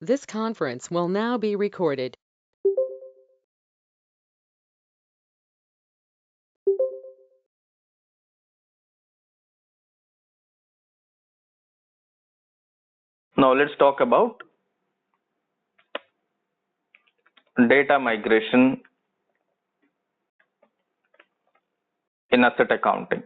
This conference will now be recorded. Now let's talk about data migration in asset accounting.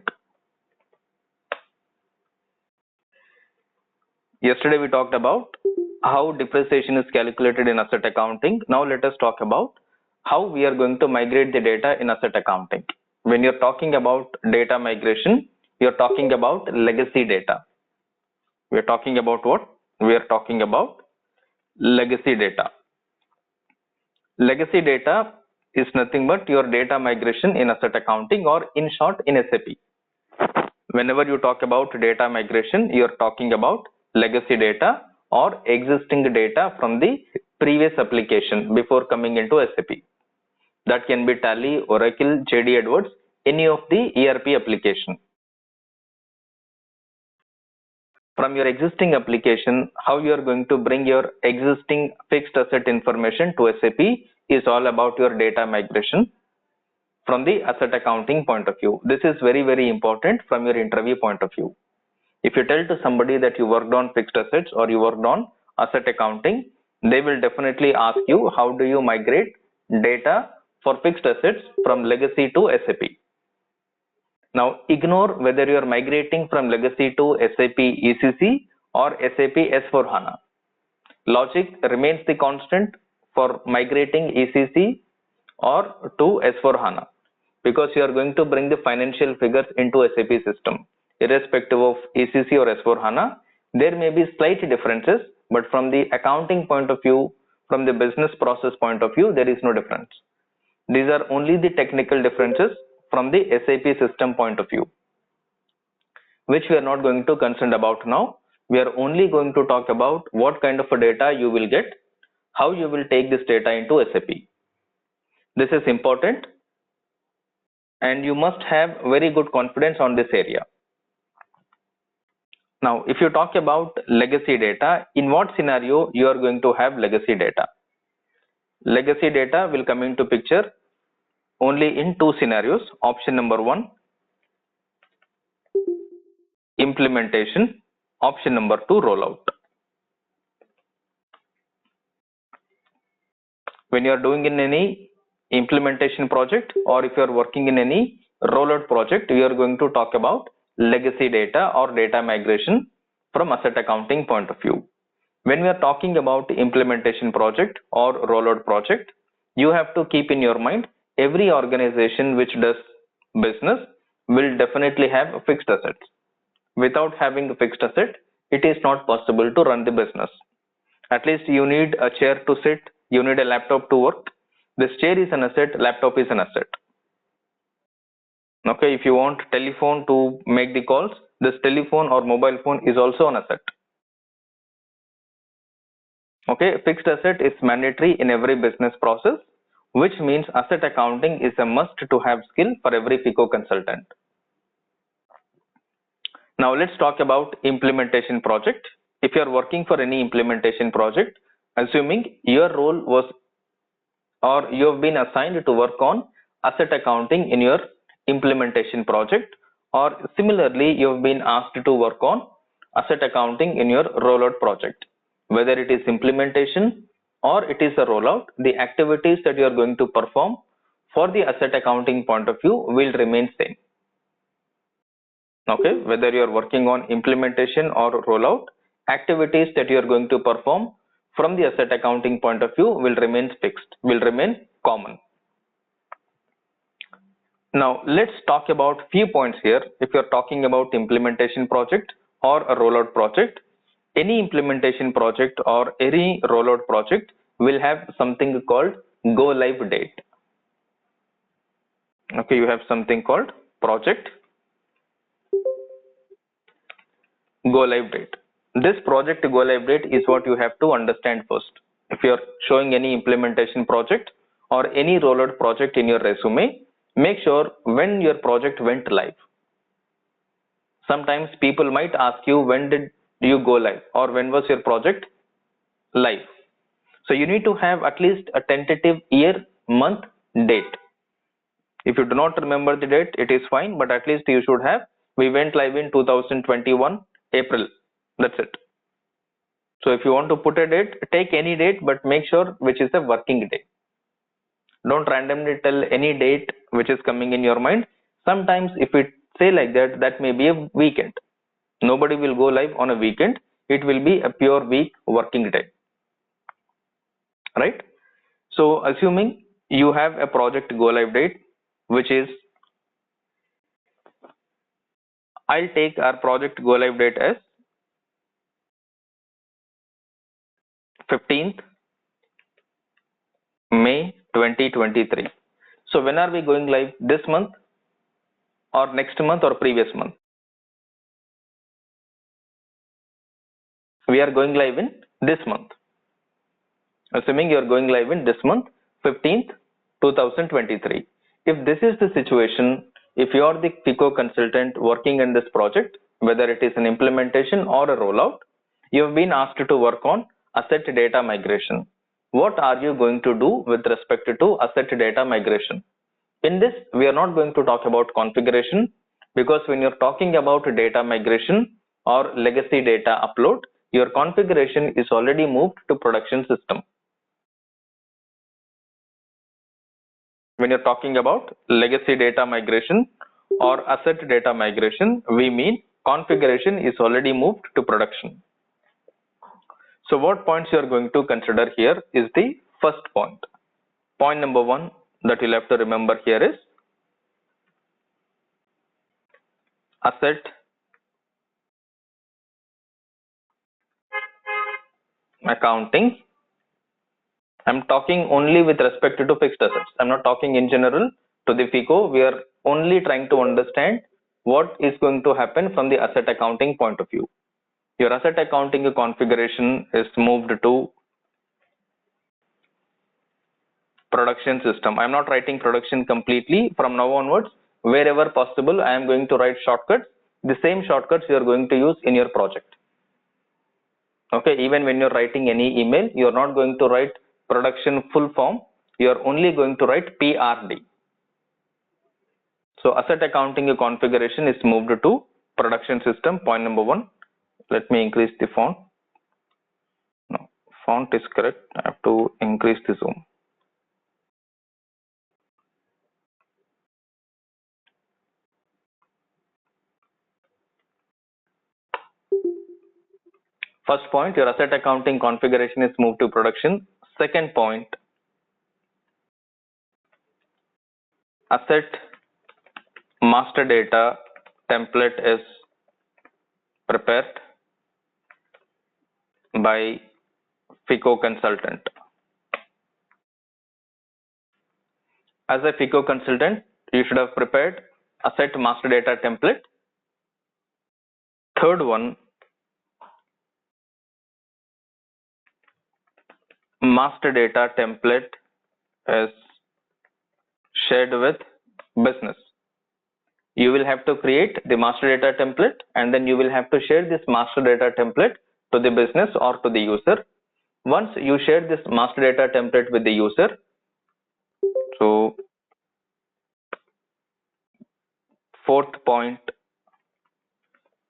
Yesterday we talked about how depreciation is calculated in asset accounting. Now let us talk about how we are going to migrate the data in asset accounting. When you're talking about data migration, you're talking about legacy data. We are talking about what? We are talking about legacy data. Legacy data is nothing but your data migration in asset accounting, or in short in SAP. Whenever you talk about data migration, you're talking about legacy data or existing data from the previous application before coming into SAP. That can be Tally, Oracle, JD Edwards, any of the ERP application. From your existing application, how you are going to bring your existing fixed asset information to SAP is all about your data migration from the asset accounting point of view. This is very, very important from your interview point of view. If you tell to somebody that you worked on fixed assets or you worked on asset accounting, they will definitely ask you how do you migrate data for fixed assets from legacy to SAP. Now ignore whether you are migrating from legacy to SAP ECC or SAP S4HANA. Logic remains the constant for migrating ECC or to S4HANA, because you are going to bring the financial figures into SAP system. Irrespective of ECC or S4HANA, there may be slight differences, but from the accounting point of view, from the business process point of view, there is no difference. These are only the technical differences from the SAP system point of view, which we are not going to concern about now. We are only going to talk about what kind of a data you will get, how you will take this data into SAP. This is important, and you must have very good confidence on this area. Now, if you talk about legacy data, in what scenario you are going to have legacy data? Legacy data will come into picture only in two scenarios. Option number one, implementation. Option number two, rollout. When you are doing in any implementation project, or if you are working in any rollout project, we are going to talk about legacy data or data migration from asset accounting point of view. When we are talking about implementation project or rollout project, you have to keep in your mind every organization which does business will definitely have fixed assets. Without having a fixed asset, it is not possible to run the business. At least you need a chair to sit, you need a laptop to work. This chair is an asset, laptop is an asset. Okay, if you want telephone to make the calls, this telephone or mobile phone is also an asset. Okay, fixed asset is mandatory in every business process, which means asset accounting is a must to have skill for every FICO consultant. Now let's talk about implementation project. If you are working for any implementation project, assuming your role was, or you have been assigned to work on asset accounting in your implementation project, or similarly you have been asked to work on asset accounting in your rollout project, whether it is implementation or it is a rollout, the activities that you are going to perform for the asset accounting point of view will remain same. Okay, whether you are working on implementation or rollout, activities that you are going to perform from the asset accounting point of view will remain fixed, will remain common. Now let's talk about few points here. If you are talking about implementation project or a rollout project, any implementation project or any rollout project will have something called go live date. Okay, you have something called project go live date. This project go live date is what you have to understand first. If you are showing any implementation project or any rollout project in your resume, make sure when your project went live. Sometimes people might ask you, when did you go live, or when was your project live? So you need to have at least a tentative year, month, date. If you do not remember the date, it is fine, but at least you should have. We went live in 2021 April. That's it. So if you want to put a date, take any date, but make sure which is a working day. Don't randomly tell any date which is coming in your mind. Sometimes if we say like that, that may be a weekend. Nobody will go live on a weekend. It will be a pure week working day, right? So assuming you have a project go live date, which is, I'll take our project go live date as 15th May 2023. So when are we going live? This month or next month or previous month? We are going live in this month. Assuming you are going live in this month, 15th, 2023. If this is the situation, if you are the FICO consultant working in this project, whether it is an implementation or a rollout, you have been asked to work on asset data migration. What are you going to do with respect to asset data migration? In this, we are not going to talk about configuration, because when you're talking about data migration or legacy data upload, your configuration is already moved to production system. When you're talking about legacy data migration or asset data migration, we mean configuration is already moved to production. So what points you are going to consider here is the first point. Point number one that you'll have to remember here is asset accounting. I'm talking only with respect to fixed assets. I'm not talking in general to the FICO. We are only trying to understand what is going to happen from the asset accounting point of view. Your asset accounting configuration is moved to production system. I'm not writing production completely. From now onwards, wherever possible, I am going to write shortcuts. The same shortcuts you are going to use in your project. Okay, even when you're writing any email, you're not going to write production full form. You're only going to write PRD. So asset accounting configuration is moved to production system. Point number one. Let me increase the font. No, font is correct. I have to increase the zoom. First point, your asset accounting configuration is moved to production. Second point, asset master data template is prepared by FICO consultant. As a FICO consultant, you should have prepared asset master data template. Third one, master data template is shared with business. You will have to create the master data template, and then you will have to share this master data template to the business or to the user. Once you share this master data template with the user, so fourth point,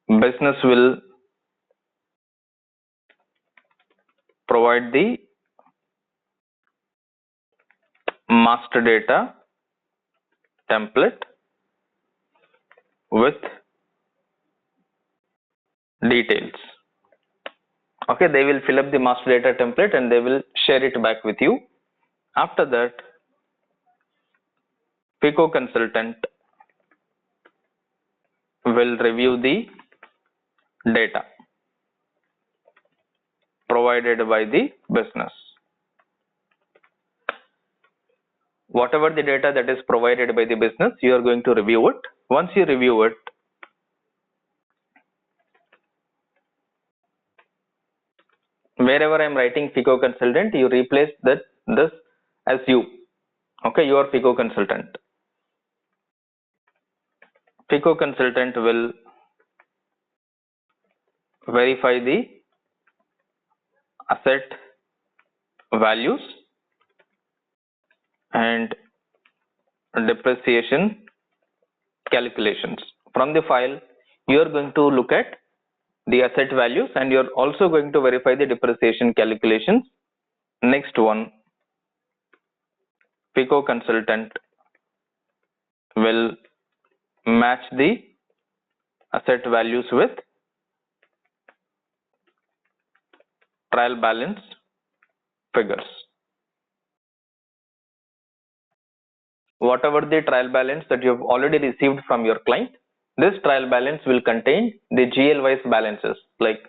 business will provide the master data template with details. Okay, they will fill up the master data template and they will share it back with you. After that, FICO consultant will review the data provided by the business. Whatever the data that is provided by the business, you are going to review it. Once you review it, wherever I am writing FICO consultant, you replace this as you. Okay, you are FICO consultant. FICO consultant will verify the asset values and depreciation calculations. From the file, you are going to look at the asset values and you're also going to verify the depreciation calculations. Next one, FICO consultant will match the asset values with trial balance figures. Whatever the trial balance that you have already received from your client, this trial balance will contain the GL wise balances like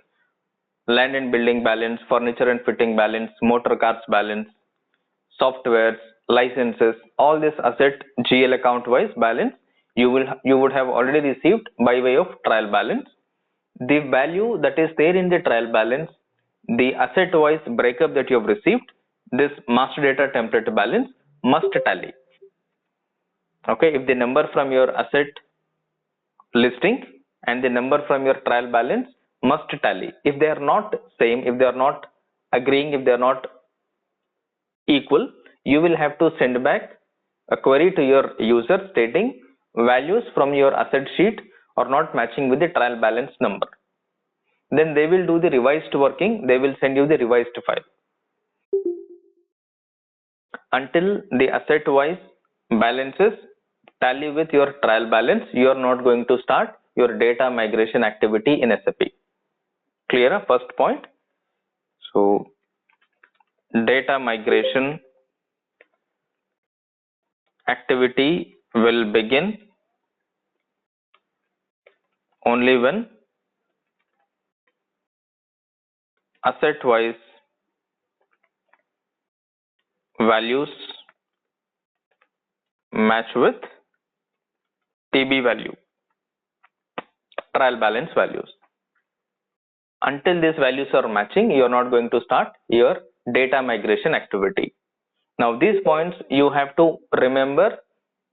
land and building balance, furniture and fitting balance, motor cars balance, softwares, licenses, all this asset GL account wise balance you would have already received by way of trial balance. The value that is there in the trial balance, the asset wise breakup that you have received, this master data template balance must tally. Okay, if the number from your asset listing and the number from your trial balance must tally. If they are not same, if they are not agreeing, if they are not equal, you will have to send back a query to your user stating values from your asset sheet are not matching with the trial balance number. Then they will do the revised working, they will send you the revised file. Until the asset wise balances tally with your trial balance, you are not going to start your data migration activity in SAP. Clear? First point. So data migration activity will begin only when asset wise values match with TB value, trial balance values. Until these values are matching, you are not going to start your data migration activity. Now these points you have to remember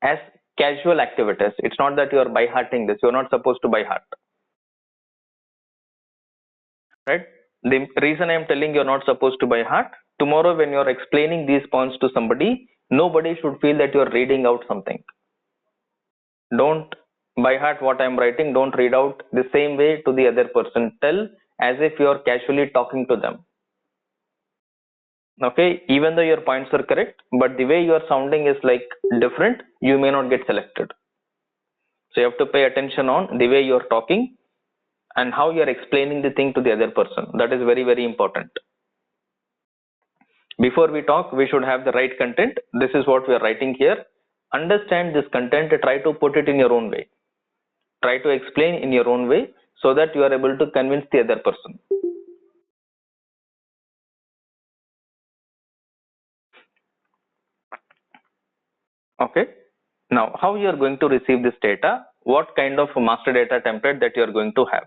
as casual activities. It's not that you are by hearting this. You are not supposed to by heart. Right? The reason I am telling you are not supposed to by heart, tomorrow when you are explaining these points to somebody, nobody should feel that you are reading out something. Don't by heart what I am writing, don't read out the same way to the other person. Tell as if you are casually talking to them. Okay, even though your points are correct, but the way you are sounding is like different, you may not get selected. So you have to pay attention on the way you are talking and how you are explaining the thing to the other person. That is very, very important. Before we talk, we should have the right content. This is what we are writing here. Understand this content, try to put it in your own way. Try to explain in your own way so that you are able to convince the other person. Okay. Now, how you are going to receive this data? What kind of master data template that you are going to have?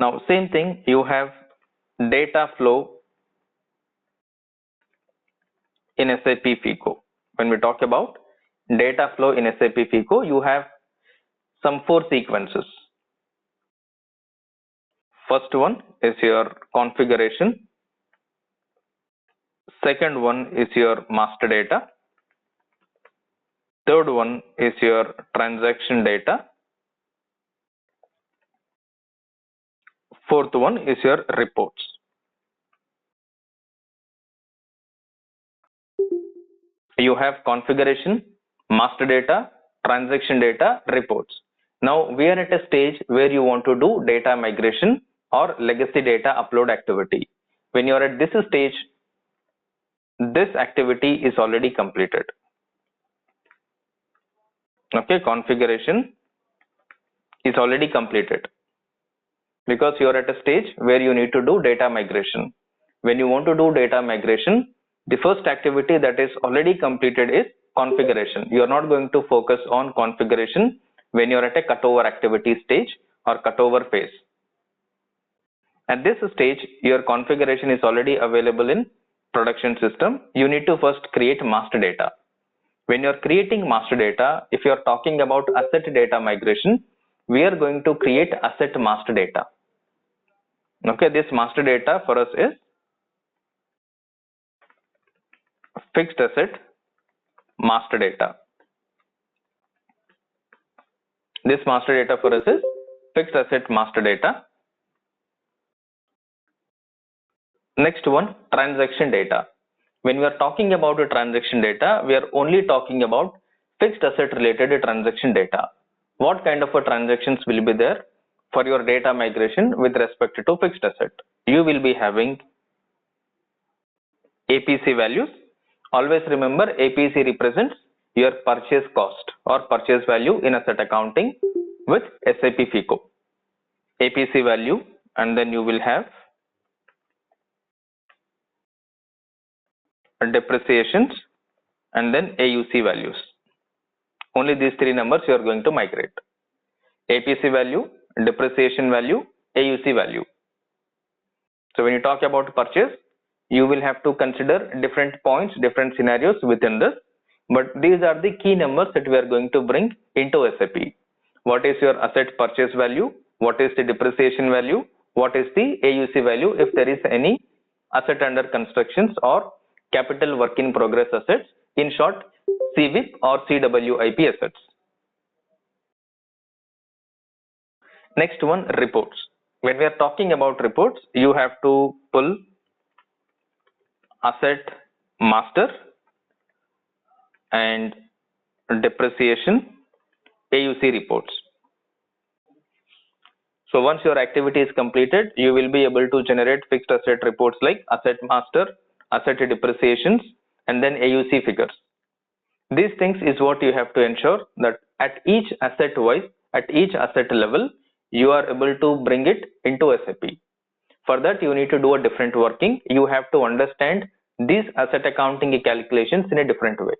Now, same thing, you have data flow in SAP FICO. When we talk about data flow in SAP FICO, you have some 4 sequences. First one is your configuration. Second one is your master data. Third one is your transaction data. Fourth one is your reports. You have configuration, master data, transaction data, reports. Now we are at a stage where you want to do data migration or legacy data upload activity. When you are at this stage, this activity is already completed. Okay, configuration is already completed because you are at a stage where you need to do data migration. When you want to do data migration, the first activity that is already completed is configuration. You are not going to focus on configuration when you are at a cutover activity stage or cutover phase. At this stage, your configuration is already available in production system. You need to first create master data. When you are creating master data, if you are talking about asset data migration, we are going to create asset master data. Okay, this master data for us is fixed asset master data. This master data for us is fixed asset master data. Next one, transaction data. When we are talking about the transaction data, we are only talking about fixed asset related transaction data. What kind of a transactions will be there for your data migration with respect to fixed asset? You will be having APC values. Always remember, APC represents your purchase cost or purchase value in asset accounting with SAP FICO. APC value, and then you will have depreciations and then AUC values. Only these three numbers you are going to migrate: APC value, depreciation value, AUC value. So when you talk about purchase, you will have to consider different points, different scenarios within this, but these are the key numbers that we are going to bring into SAP. What is your asset purchase value? What is the depreciation value? What is the AUC value if there is any asset under constructions or capital work in progress assets, in short CWIP or CWIP assets. Next one, reports. When we are talking about reports, you have to pull asset master and depreciation AUC reports. So once your activity is completed, you will be able to generate fixed asset reports like asset master, asset depreciations, and then AUC figures. These things is what you have to ensure that at each asset wise, at each asset level, you are able to bring it into SAP. For that, you need to do a different working. You have to understand these asset accounting calculations in a different way.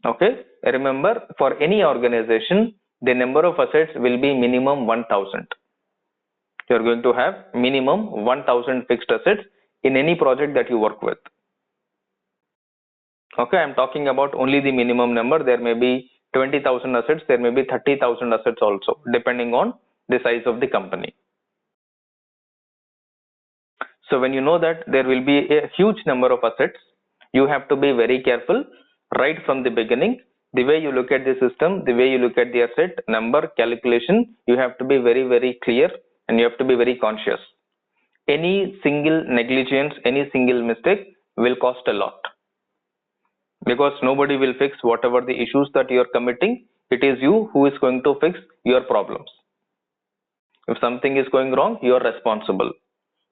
Okay, remember, for any organization, the number of assets will be minimum 1000. You are going to have minimum 1000 fixed assets in any project that you work with. Okay, I am talking about only the minimum number. There may be 20,000 assets, there may be 30,000 assets also, depending on the size of the company. So when you know that there will be a huge number of assets, you have to be very careful right from the beginning. The way you look at the system, the way you look at the asset number calculation, you have to be very, very clear and you have to be very conscious. Any single negligence, any single mistake will cost a lot, because nobody will fix whatever the issues that you are committing. It is you who is going to fix your problems. If something is going wrong, you are responsible.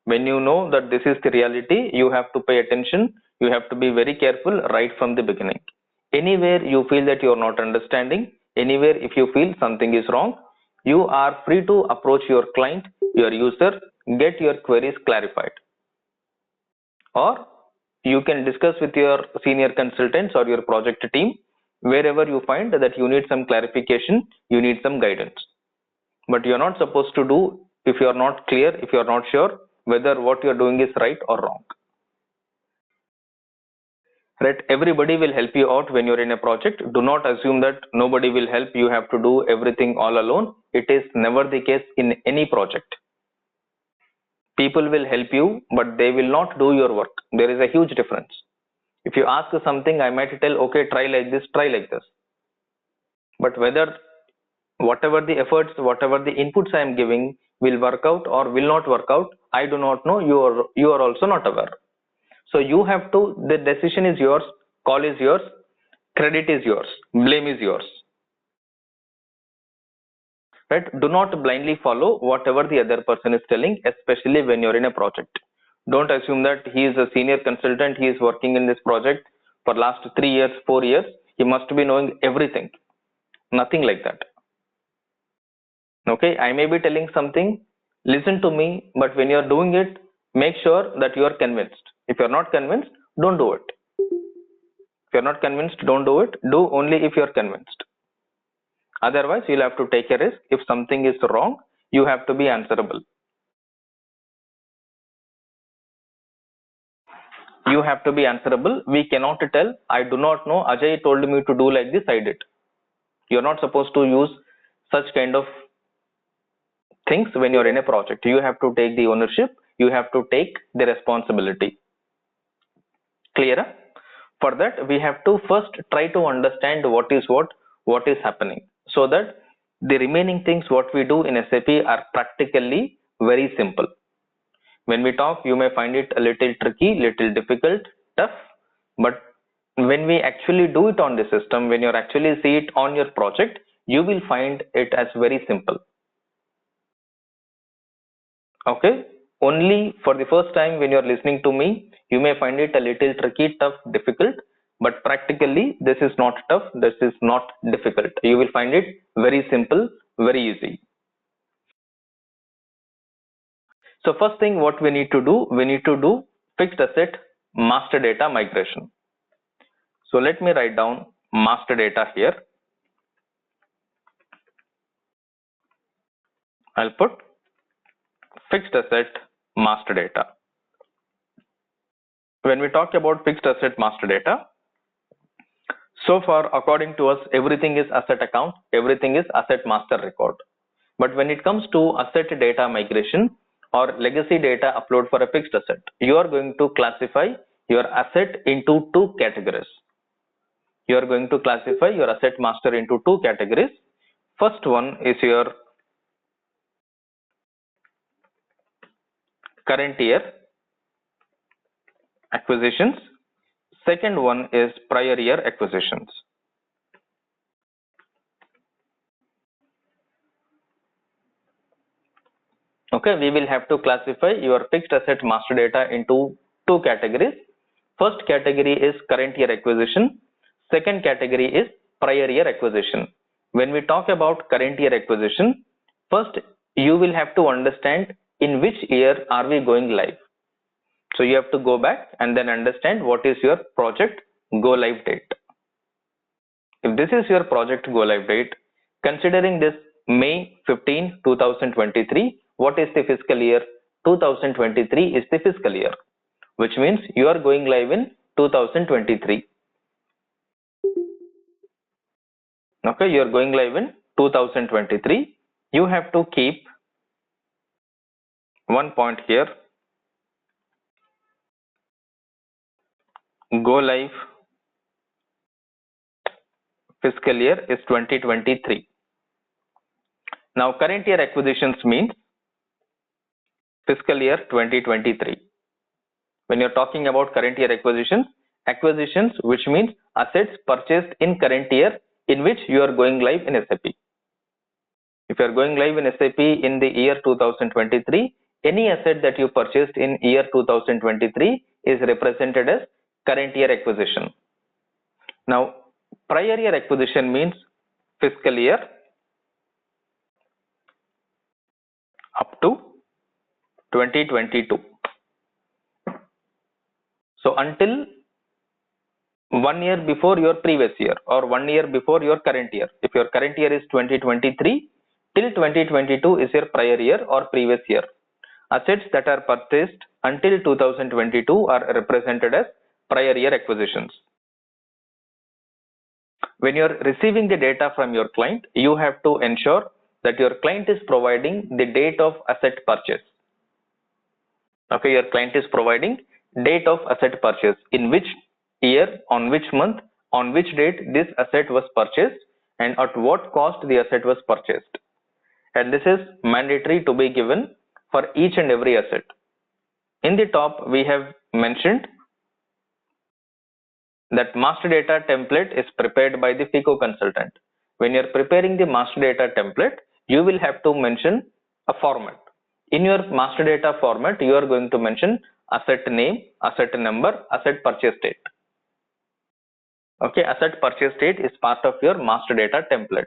When you know that this is the reality, you have to pay attention. You have to be very careful right from the beginning. Anywhere you feel that you are not understanding, anywhere if you feel something is wrong, you are free to approach your client, your user, get your queries clarified. Or you can discuss with your senior consultants or your project team wherever you find that you need some clarification, you need some guidance. But you are not supposed to do if you are not clear, if you are not sure whether what you are doing is right or wrong. Right? Everybody will help you out when you're in a project. Do not assume that nobody will help. You have to do everything all alone. It is never the case in any project. People will help you, but they will not do your work. There is a huge difference. If you ask something, I might tell, okay, try like this, try like this. But whether whatever the efforts, whatever the inputs I am giving will work out or will not work out, I do not know. You are also not aware. So you have to, the decision is yours, call is yours, credit is yours, blame is yours. Right? Do not blindly follow whatever the other person is telling, especially when you're in a project. Don't assume that he is a senior consultant, he is working in this project for last 3 years, 4 years, he must be knowing everything. Nothing like that. Okay, I may be telling something, listen to me, but when you're doing it, make sure that you are convinced. If you're not convinced, don't do it. If you're not convinced, don't do it. Do only if you're convinced. Otherwise, you'll have to take a risk. If something is wrong, you have to be answerable. You have to be answerable. We cannot tell, I do not know, Ajay told me to do like this, I did. You're not supposed to use such kind of things when you're in a project. You have to take the ownership. You have to take the responsibility. Clear? For that, we have to first try to understand what is happening, so that the remaining things what we do in SAP are practically very simple. When we talk, you may find it a little tricky, little difficult, tough, but when we actually do it on the system, when you actually see it on your project, you will find it as very simple. Okay? Only for the first time when you're listening to me, you may find it a little tricky, tough, difficult, but practically this is not tough, this is not difficult. You will find it very simple, very easy. So first thing what we need to do, fixed asset master data migration. So let me write down master data here. I'll put fixed asset master data. When we talk about fixed asset master data, so far according to us, everything is asset account, everything is asset master record. But when it comes to asset data migration or legacy data upload for a fixed asset, you are going to classify your asset into two categories. You are going to classify your asset master into two categories. First one is your current year acquisitions. Second one is prior year acquisitions. Okay, we will have to classify your fixed asset master data into two categories. First category is current year acquisition. Second category is prior year acquisition. When we talk about current year acquisition, first you will have to understand in which year are we going live. So you have to go back and then understand what is your project go live date. If this is your project go live date, considering this May 15, 2023, what is the fiscal year? 2023 is the fiscal year, which means you are going live in 2023. Okay, you are going live in 2023. You have to keep one point here. Go live fiscal year is 2023. Now current year acquisitions means fiscal year 2023. When you're talking about current year acquisitions, which means assets purchased in current year in which you are going live in SAP. If you are going live in SAP in the year 2023, any asset that you purchased in year 2023 is represented as current year acquisition. Now, prior year acquisition means fiscal year up to 2022. So until 1 year before your previous year or 1 year before your current year. If your current year is 2023, till 2022 is your prior year or previous year. Assets that are purchased until 2022 are represented as prior year acquisitions. When you are receiving the data from your client, you have to ensure that your client is providing the date of asset purchase. Okay, your client is providing date of asset purchase, in which year, on which month, on which date this asset was purchased, and at what cost the asset was purchased. And this is mandatory to be given for each and every asset. In the top, we have mentioned that master data template is prepared by the FICO consultant. When you're preparing the master data template, you will have to mention a format. In your master data format, you are going to mention asset name, asset number, asset purchase date. Okay, asset purchase date is part of your master data template.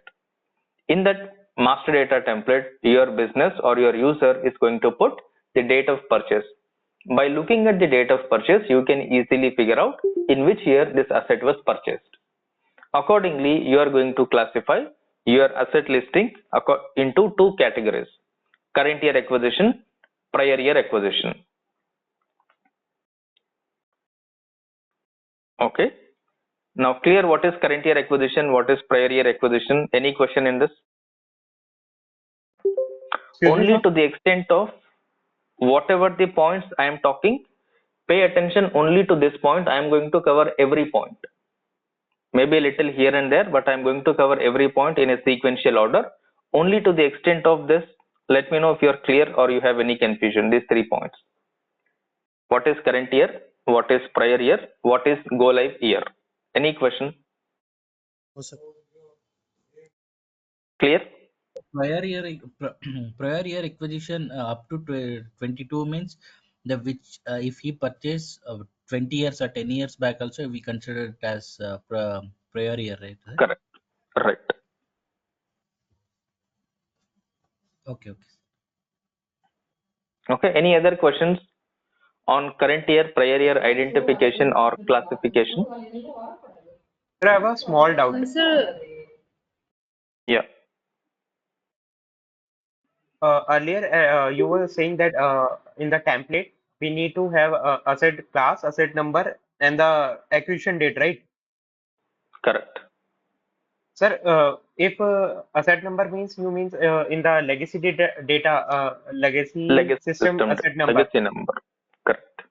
In that master data template, your business or your user is going to put the date of purchase. By looking at the date of purchase, you can easily figure out in which year this asset was purchased. Accordingly, you are going to classify your asset listing into two categories: current year acquisition, prior year acquisition. Okay. Now clear what is current year acquisition, what is prior year acquisition? Any question in this? Excuse me, Only sir? to the extent of whatever the points I am talking, Pay attention only to this point. I am going to cover every point. Maybe a little here and there, but I am going to cover every point in a sequential order. Only to the extent of this, let me know if you are clear or you have any confusion. These 3 points. What is current year? What is prior year? What is go live year? Any question? Oh, sir. Clear? Prior year prior year acquisition up to 22 means the which if he purchased 20 years or 10 years back also we consider it as prior year, right? Correct. Right. Okay. Okay. Any other questions on current year, prior year identification or classification? Sir, I have a small doubt. Sir, Yeah. Earlier, you were saying that in the template, we need to have asset class, asset number, and the acquisition date, right? Correct. Sir, if asset number means you means in the legacy data legacy Legacy system system, asset number. legacy number. Correct.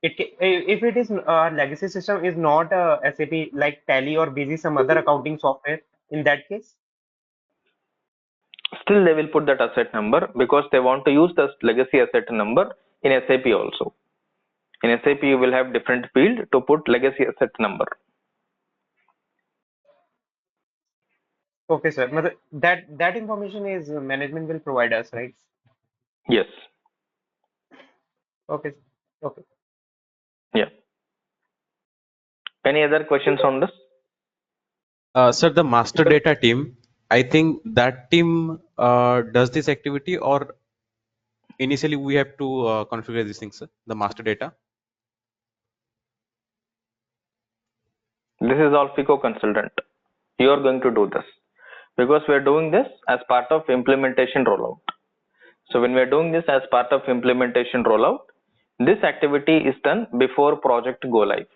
If it is legacy system is not SAP like Tally or Busy, some other accounting software, in that case. Still, they will put that asset number because they want to use the legacy asset number in SAP also. In SAP, you will have different field to put legacy asset number. Okay, sir. That information is management will provide us, right? Yes. Okay. Okay. Yeah. Any other questions on this? Sir, the master data team, I think that team does this activity, or initially we have to configure these things, sir, the master data. This is all FICO consultant. You are going to do this because we are doing this as part of implementation rollout. So when we are doing this as part of implementation rollout, this activity is done before project go live.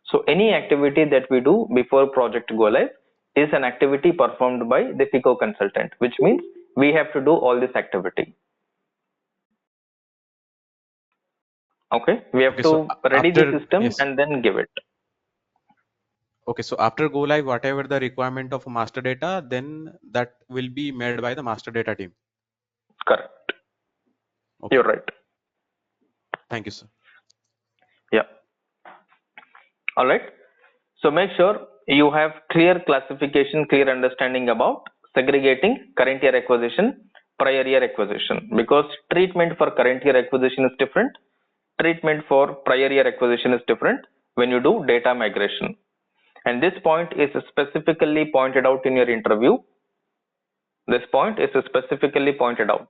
So any activity that we do before project go live is an activity performed by the FICO consultant, which means we have to do all this activity. Okay, we have Okay, to so ready the after, system yes. and then give it. Okay, so after go live, whatever the requirement of master data, then that will be made by the master data team. Correct. Okay. You're right. Thank you, sir. Yeah. All right. So make sure you have clear classification, clear understanding about segregating current year acquisition, prior year acquisition, because treatment for current year acquisition is different. Treatment for prior year acquisition is different when you do data migration. And this point is specifically pointed out in your interview. This point is specifically pointed out.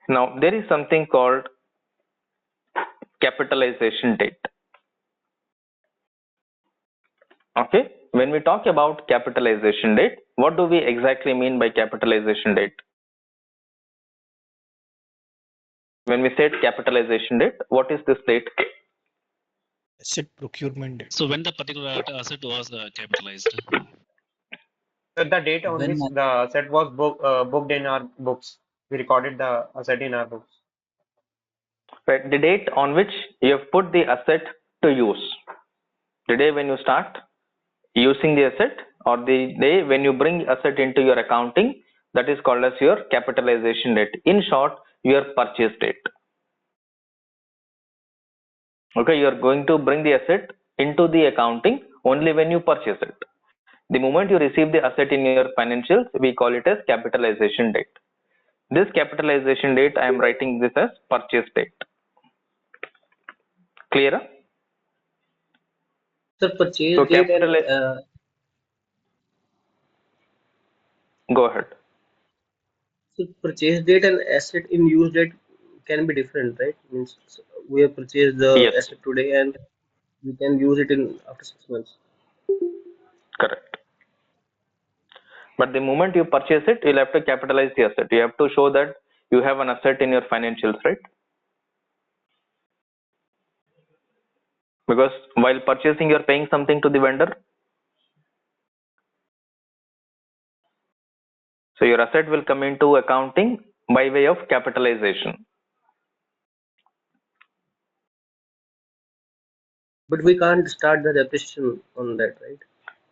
Now, there is something called capitalization date. Okay, when we talk about capitalization date, what do we exactly mean by capitalization date? When we said capitalization date, what is this date? Asset procurement date. So when the particular asset was capitalized? So the date on When which the asset was booked in our books, we recorded the asset in our books. Right, the date on which you have put the asset to use. The day when you start using the asset, or the day when you bring asset into your accounting, that is called as your capitalization date. In short, your purchase date. Okay, you are going to bring the asset into the accounting only when you purchase it. The moment you receive the asset in your financials, we call it as capitalization date. This capitalization date, I am writing this as purchase date. Clear? Sir, purchase So date and go ahead. so purchase date and asset in use date can be different, right? Means we have purchased the Yes, asset today and we can use it in after 6 months. correct. But the moment you purchase it, you'll have to capitalize the asset. You have to show that you have an asset in your financials, right? Because while purchasing, you're paying something to the vendor. So your asset will come into accounting by way of capitalization. But we can't start the depreciation on that, right?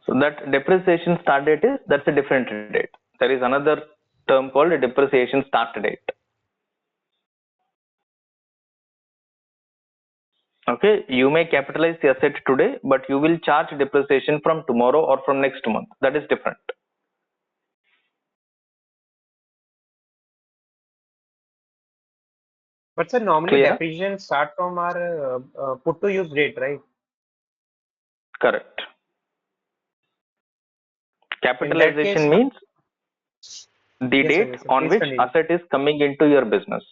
So that depreciation start date is, that's a different date. There is another term called a depreciation start date. Okay, you may capitalize the asset today, but you will charge depreciation from tomorrow or from next month. That is different. But sir, normally Clear? depreciation start from our put to use date, right? Correct. In that case, Capitalization means the date yes, sir. on Please which continue. asset is coming into your business.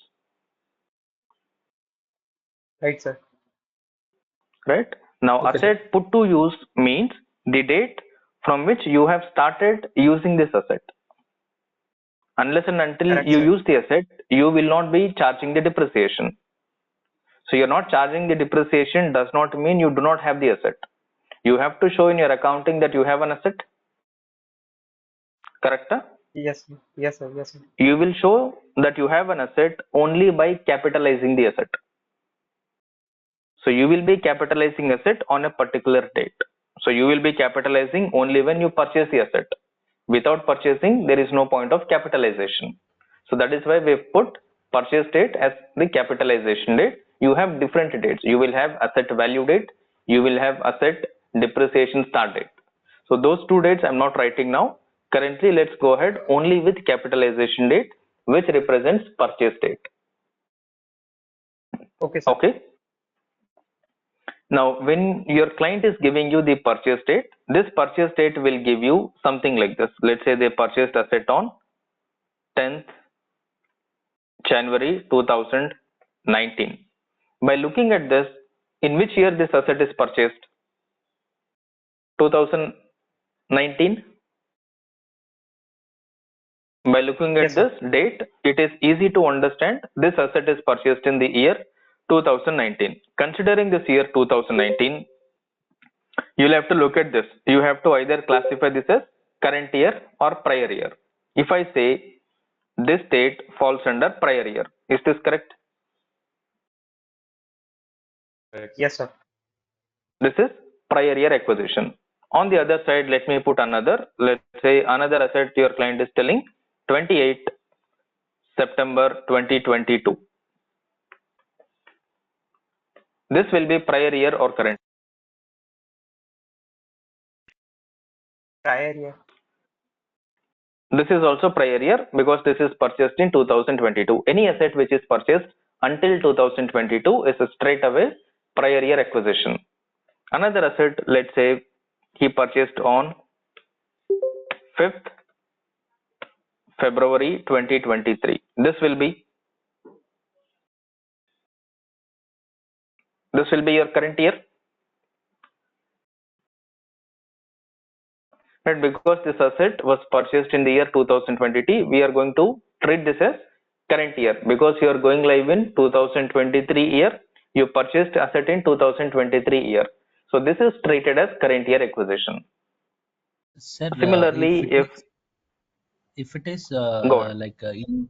Right, sir. Right? Now, Okay, sir. asset put to use means the date from which you have started using this asset. Unless and until Correct, you sir. use the asset, you will not be charging the depreciation. So you're not charging the depreciation does not mean you do not have the asset. You have to show in your accounting that you have an asset. Correct? Huh? Yes, sir. Yes, sir. Yes, sir. You will show that you have an asset only by capitalizing the asset. So you will be capitalizing asset on a particular date. So you will be capitalizing only when you purchase the asset. Without purchasing, there is no point of capitalization. So that is why we've put purchase date as the capitalization date. You have different dates. You will have asset value date. You will have asset depreciation start date. So those two dates I'm not writing now. Currently, let's go ahead only with capitalization date, which represents purchase date. Okay, sir. Okay. Now, when your client is giving you the purchase date, this purchase date will give you something like this. Let's say they purchased asset on 10th January 2019. By looking at this, in which year this asset is purchased? 2019. By looking at Yes, sir. this date, it is easy to understand this asset is purchased in the year 2019. Considering this year 2019, you'll have to look at this. You have to either classify this as current year or prior year. If I say this date falls under prior year, is this correct? Correct, sir. Yes, sir. This is prior year acquisition. On the other side, let me put another. Let's say another asset your client is telling 28 September 2022. This will be prior year or current. Prior year. This is also prior year because this is purchased in 2022. Any asset which is purchased until 2022 is a straight away prior year acquisition. Another asset, let's say he purchased on 5th February 2023. This will be your current year. Right, because this asset was purchased in the year 2020, we are going to treat this as current year because you are going live in 2023 year. You purchased asset in 2023 year. So this is treated as current year acquisition. Sir, Similarly, if it is go on. like in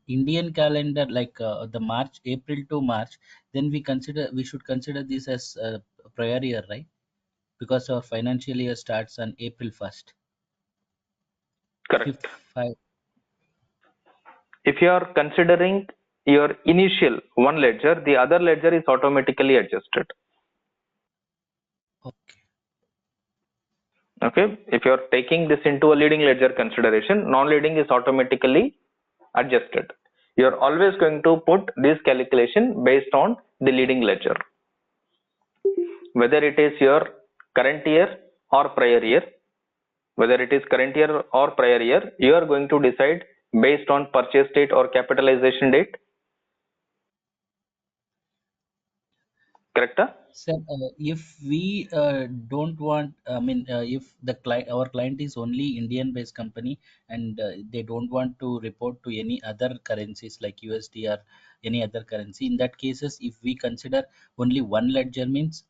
Indian calendar, like the March, April to March, then we should consider this as prior year, right? Because our financial year starts on April 1st. If Correct. I If you are considering your initial one ledger, the other ledger is automatically adjusted. okay, Okay. If you are taking this into a leading ledger consideration, non-leading is automatically adjusted. You are always going to put this calculation based on the leading ledger. Whether it is your current year or prior year, you are going to decide based on purchase date or capitalization date. Correct? Huh? sir, if we don't want, I mean, if the client, our client is only Indian-based company, and they don't want to report to any other currencies like USD or any other currency, in that cases, if we consider only one ledger, means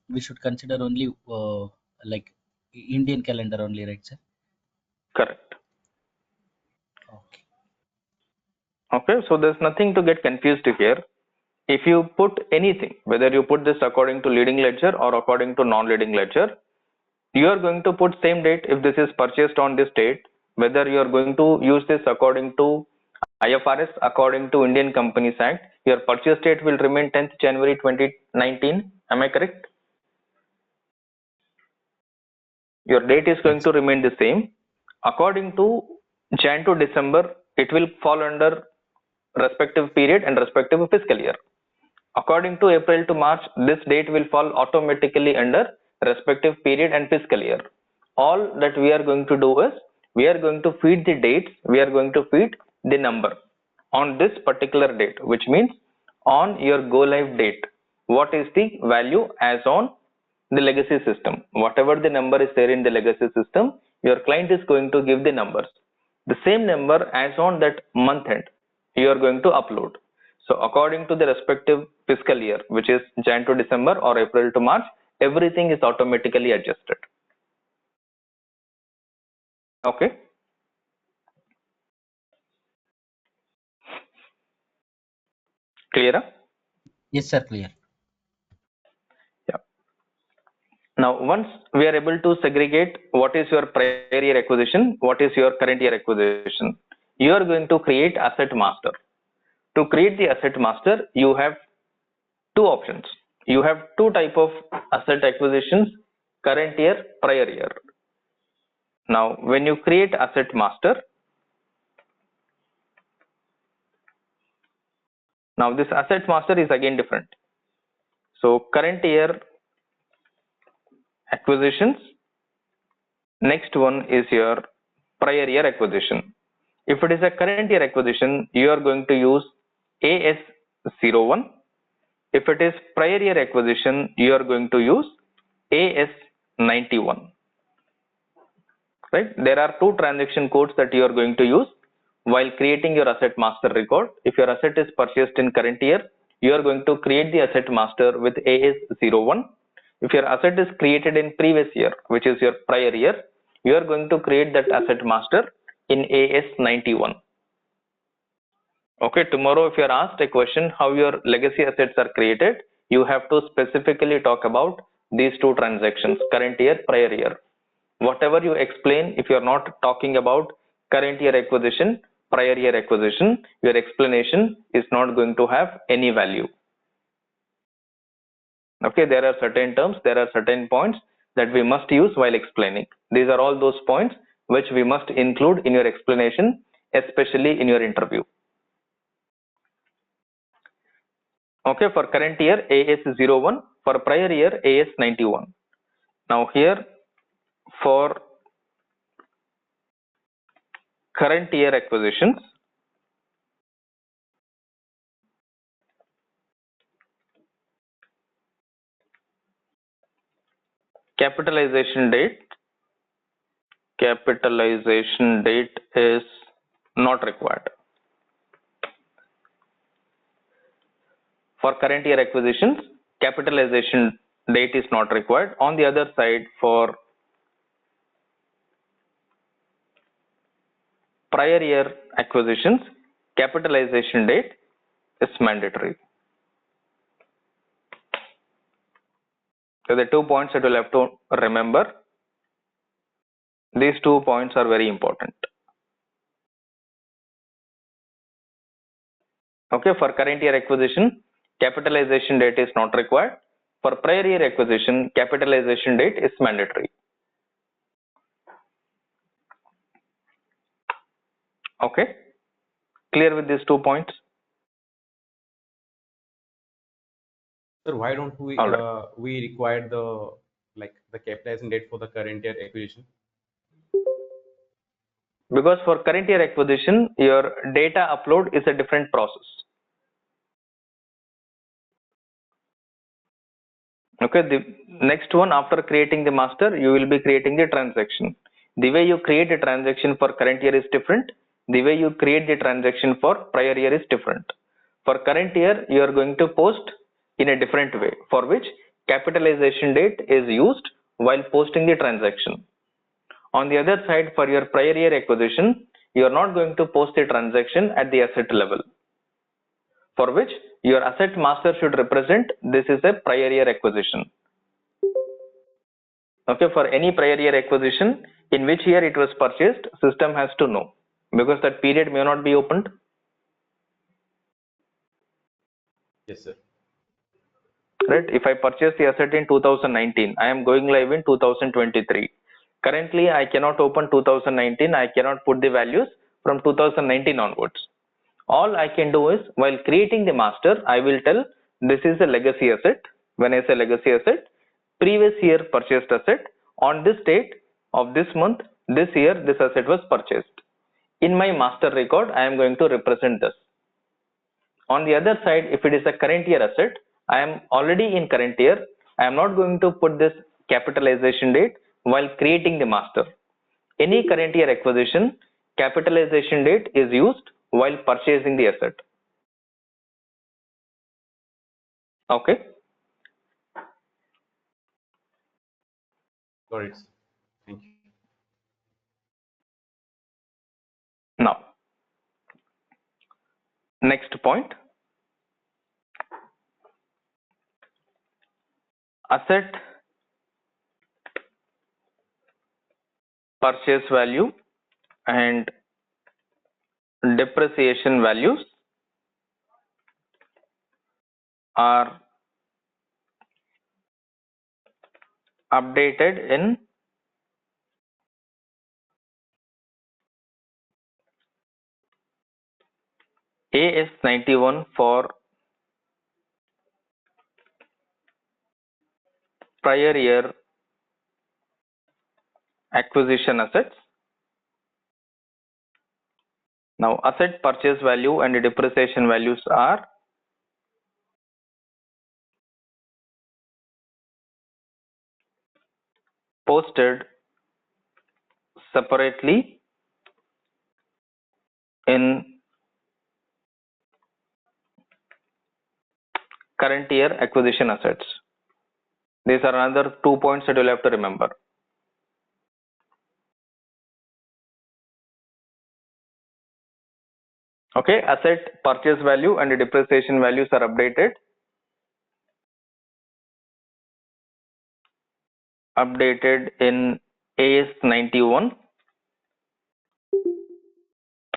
we should consider only like Indian calendar only, right, sir? Correct. Okay. Okay. So there's nothing to get confused here. if you put anything, whether you put this according to leading ledger or according to non-leading ledger, you are going to put same date if this is purchased on this date, whether you are going to use this according to IFRS, according to Indian Companies Act, your purchase date will remain 10th January 2019. Am I correct? Your date is going Yes. to remain the same. According to Jan to December, it will fall under respective period and respective fiscal year. According to April to March, this date will fall automatically under respective period and fiscal year. All that we are going to do is, we are going to feed the dates, we are going to feed the number on this particular date, which means on your go live date, what is the value as on the legacy system. Whatever the number is there in the legacy system, your client is going to give the numbers. The same number as on that month end, you are going to upload. So according to the respective fiscal year, which is Jan to December or April to March, everything is automatically adjusted. Okay. Clear? Yes, sir, clear. Yeah. Now, once we are able to segregate what is your prior year acquisition, what is your current year acquisition, you are going to create asset master. To create the asset master, you have two options. You have two type of asset acquisitions, current year, prior year. Now, when you create asset master, now this asset master is again different. So current year acquisitions, next one is your prior year acquisition. If it is a current year acquisition, you are going to use AS01. If it is prior year acquisition, you are going to use AS91. Right? There are two transaction codes that you are going to use while creating your asset master record. If your asset is purchased in current year, you are going to create the asset master with AS01. If your asset is created in previous year, which is your prior year, you are going to create that asset master in AS91. Okay, tomorrow if you are asked a question how your legacy assets are created, you have to specifically talk about these two transactions, current year, prior year. Whatever you explain, if you are not talking about current year acquisition, prior year acquisition, your explanation is not going to have any value. Okay, there are certain terms, there are certain points that we must use while explaining. These are all those points which we must include in your explanation, especially in your interview. Okay, for current year AS01, for prior year AS91. Now here for current year acquisitions, capitalization date is not required. For current year acquisitions, capitalization date is not required. On the other side, for prior year acquisitions, capitalization date is mandatory. So the 2 points that you'll have to remember. These 2 points are very important. Okay, for current year acquisition, capitalization date is not required. For prior year acquisition, capitalization date is mandatory. Okay, clear with these 2 points? Sir, why don't we All right. we require the capitalization date for the current year acquisition? Because for current year acquisition, your data upload is a different process. Okay, the next one, after creating the master, you will be creating the transaction. The way you create a transaction for current year is different. The way you create the transaction for prior year is different. For current year, you are going to post in a different way, for which capitalization date is used while posting the transaction. On the other side, for your prior year acquisition, you are not going to post the transaction at the asset level. for which your asset master should represent this is a prior year acquisition. Okay, for any prior year acquisition, in which year it was purchased, system has to know, because that period may not be opened. Yes, sir. Right? If I purchase the asset in 2019, I am going live in 2023. Currently, I cannot open 2019. I cannot put the values from 2019 onwards. All I can do is, while creating the master, I will tell this is a legacy asset. When I say legacy asset, previous year purchased asset, on this date of this month, this year, this asset was purchased. In my master record, I am going to represent this. On the other side, if it is a current year asset, I am already in current year. I am not going to put this capitalization date while creating the master. Any current year acquisition, capitalization date is used while purchasing the asset. Okay. Got it, sir. Thank you. Now, next point. Asset purchase value and depreciation values are updated in AS 91 for prior year acquisition assets. Now, asset purchase value and depreciation values are posted separately in current year acquisition assets. These are another 2 points that you'll have to remember. Okay, asset purchase value and depreciation values are updated in AS 91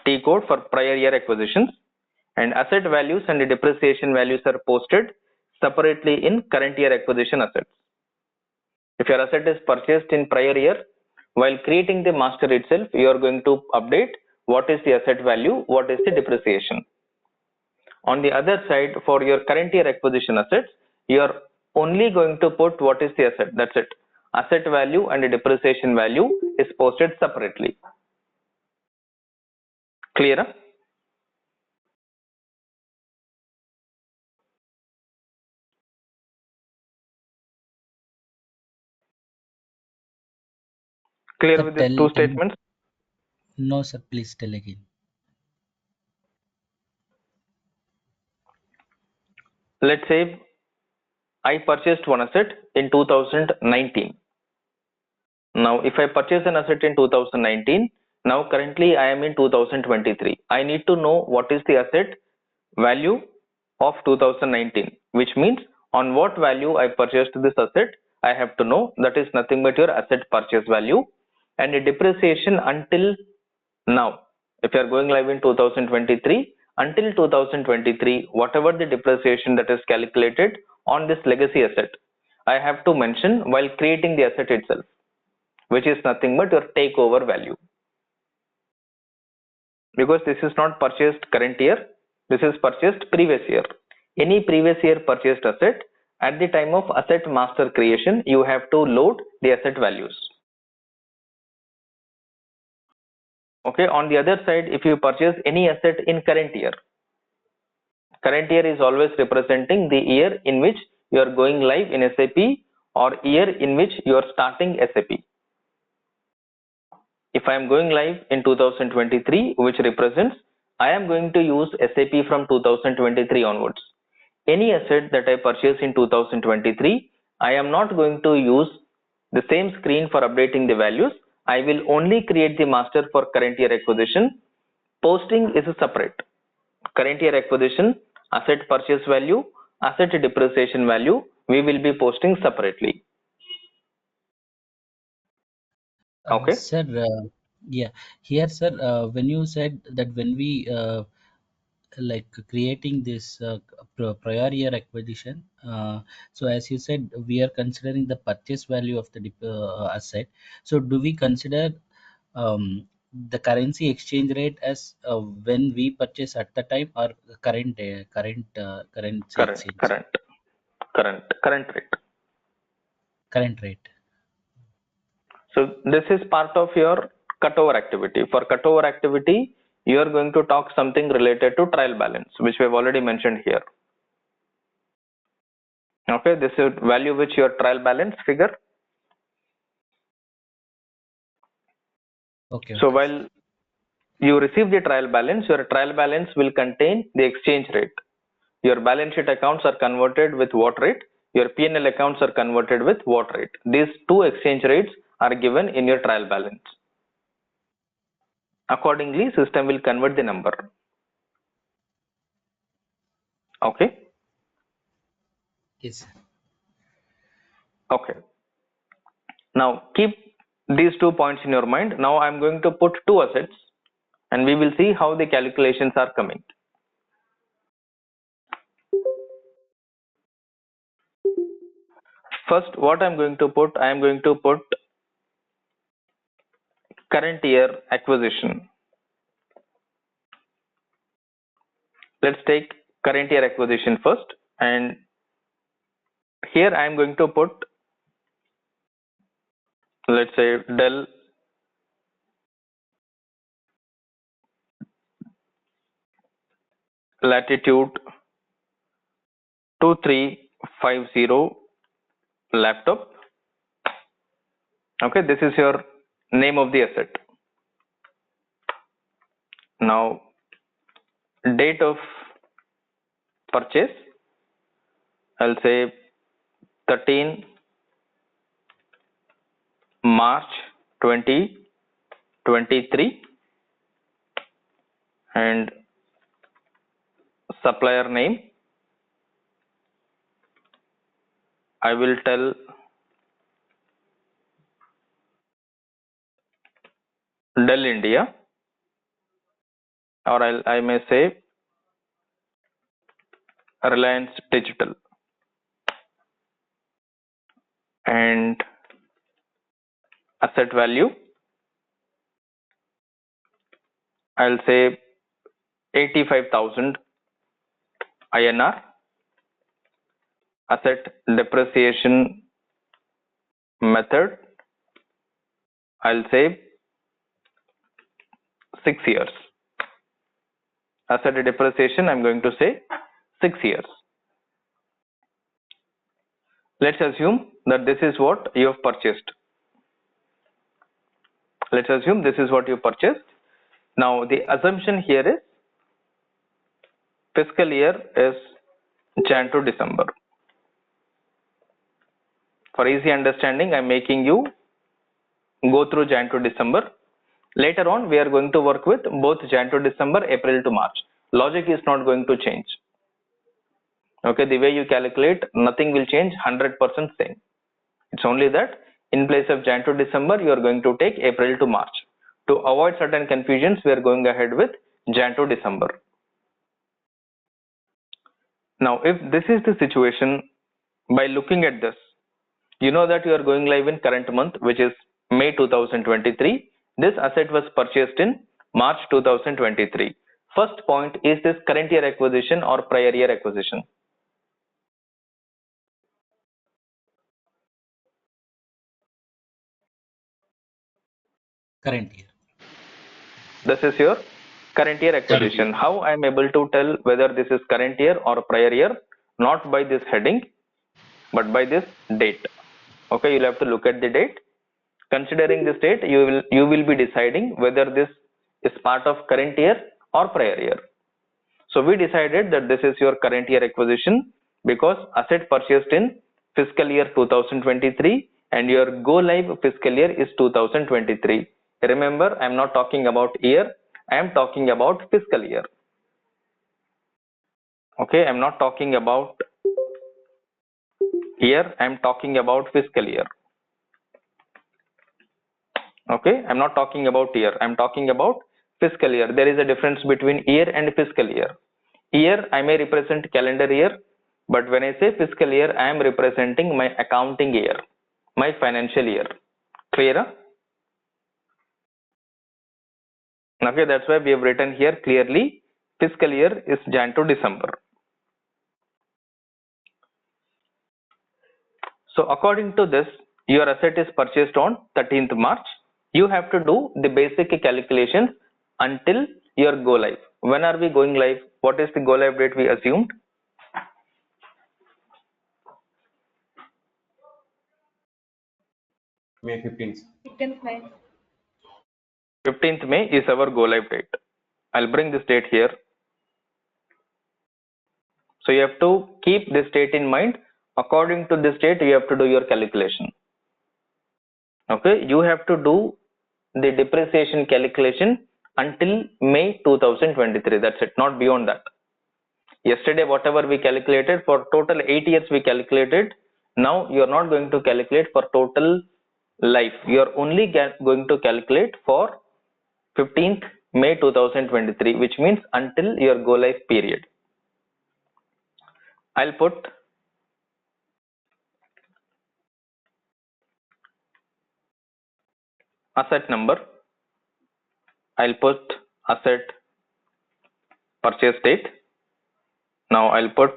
T code for prior year acquisitions, and asset values and depreciation values are posted separately in current year acquisition assets. If your asset is purchased in prior year, while creating the master itself, you are going to update what is the asset value, what is the depreciation. On the other side, for your current year acquisition assets, you are only going to put what is the asset. That's it. Asset value and depreciation value is posted separately. Clear? Clear Sir, with these two can statements? no, sir, please tell again. Let's say I purchased one asset in 2019. Now, if I purchase an asset in 2019, now currently I am in 2023. I need to know what is the asset value of 2019, which means on what value I purchased this asset, I have to know. That is nothing but your asset purchase value, and the depreciation until now. If you are going live in 2023, until 2023, whatever the depreciation that is calculated on this legacy asset, I have to mention while creating the asset itself, which is nothing but your takeover value. Because this is not purchased current year, this is purchased previous year. Any previous year purchased asset, at the time of asset master creation, you have to load the asset values. Okay, on the other side, if you purchase any asset in current year is always representing the year in which you are going live in SAP or year in which you are starting SAP. If I am going live in 2023, which represents I am going to use SAP from 2023 onwards. Any asset that I purchase in 2023, I am not going to use the same screen for updating the values. I will only create the master for current year acquisition. Posting is separate. Current year acquisition, Asset purchase value, asset depreciation value, we will be posting separately. Okay. Sir, yeah, here, sir, when you said that when we like creating this prior year acquisition, so as you said, we are considering the purchase value of the asset. So do we consider the currency exchange rate as when we purchase at the time, or currency Current, exchange, current, current rate. current rate? So this is part of your cutover activity. For cutover activity, you are going to talk something related to trial balance, which we have already mentioned here. Okay, this is value which your trial balance figure. Okay, So okay. while you receive the trial balance, your trial balance will contain the exchange rate. Your balance sheet accounts are converted with what rate? Your P&L accounts are converted with what rate? These two exchange rates are given in your trial balance. Accordingly, system will convert the number. Okay. Yes. Okay. Now keep these 2 points in your mind. Now I am going to put two assets and we will see how the calculations are coming. First, what I am going to put, I am going to put current year acquisition. Let's take current year acquisition first, and here I am going to put, let's say, Dell Latitude 2350 laptop. Okay, this is your name of the asset. Now, date of purchase, I'll say 13 March 2023, and supplier name, I will tell Dell India, or I may say Reliance Digital, and asset value, I'll say 85,000 INR. Asset depreciation method, I'll say 6 years. Asset depreciation, I'm going to say 6 years. Let's assume that this is what you have purchased. Let's assume this is what you purchased. Now the assumption here is fiscal year is Jan to December. For easy understanding, I'm making you go through Jan to December. Later on, we are going to work with both Jan to December, April to March. Logic is not going to change. Okay, the way you calculate, nothing will change, 100% same. It's only that in place of Jan to December, you are going to take April to March. To avoid certain confusions, we are going ahead with Jan to December. Now, if this is the situation, by looking at this, you know that you are going live in current month, which is May 2023. This asset was purchased in March 2023. First point, is this current year acquisition or prior year acquisition? Current year. This is your current year acquisition. How I am able to tell whether this is current year or prior year? Not by this heading, but by this date. Okay, you'll have to look at the date. Considering this date, you will be deciding whether this is part of current year or prior year. So we decided that this is your current year acquisition because asset purchased in fiscal year 2023 and your go live fiscal year is 2023. Remember, I am not talking about year, I am talking about fiscal year. Okay, I'm not talking about year, I'm talking about fiscal year. Okay, I'm not talking about year, I'm talking about fiscal year. There is a difference between year and fiscal year. Year I may represent calendar year, but when I say fiscal year, I am representing my accounting year, my financial year. Clear? Okay, that's why we have written here clearly fiscal year is Jan to December. So according to this, your asset is purchased on 13th March. You have to do the basic calculations until your go live. When are we going live? What is the go live date we assumed? May 15th. 15th May is our go live date. I'll bring this date here. So you have to keep this date in mind. According to this date, you have to do your calculation. Okay, you have to do the depreciation calculation until May 2023. That's it, not beyond that. Yesterday, whatever we calculated for total 8 years, we calculated. Now you are not going to calculate for total life. You are only going to calculate for 15th May 2023, which means until your go live period. I'll put asset number. I'll put asset purchase date. Now I'll put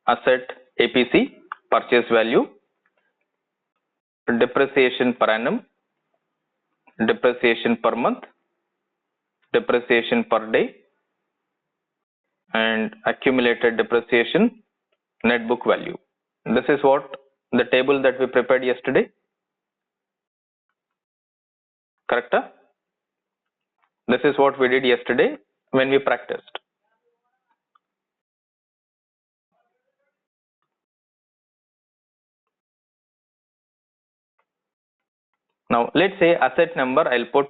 asset APC, purchase value, depreciation per annum, depreciation per month, depreciation per day, and accumulated depreciation, net book value. This is what the table that we prepared yesterday. Correct? This is what we did yesterday when we practiced. Now let's say asset number, I'll put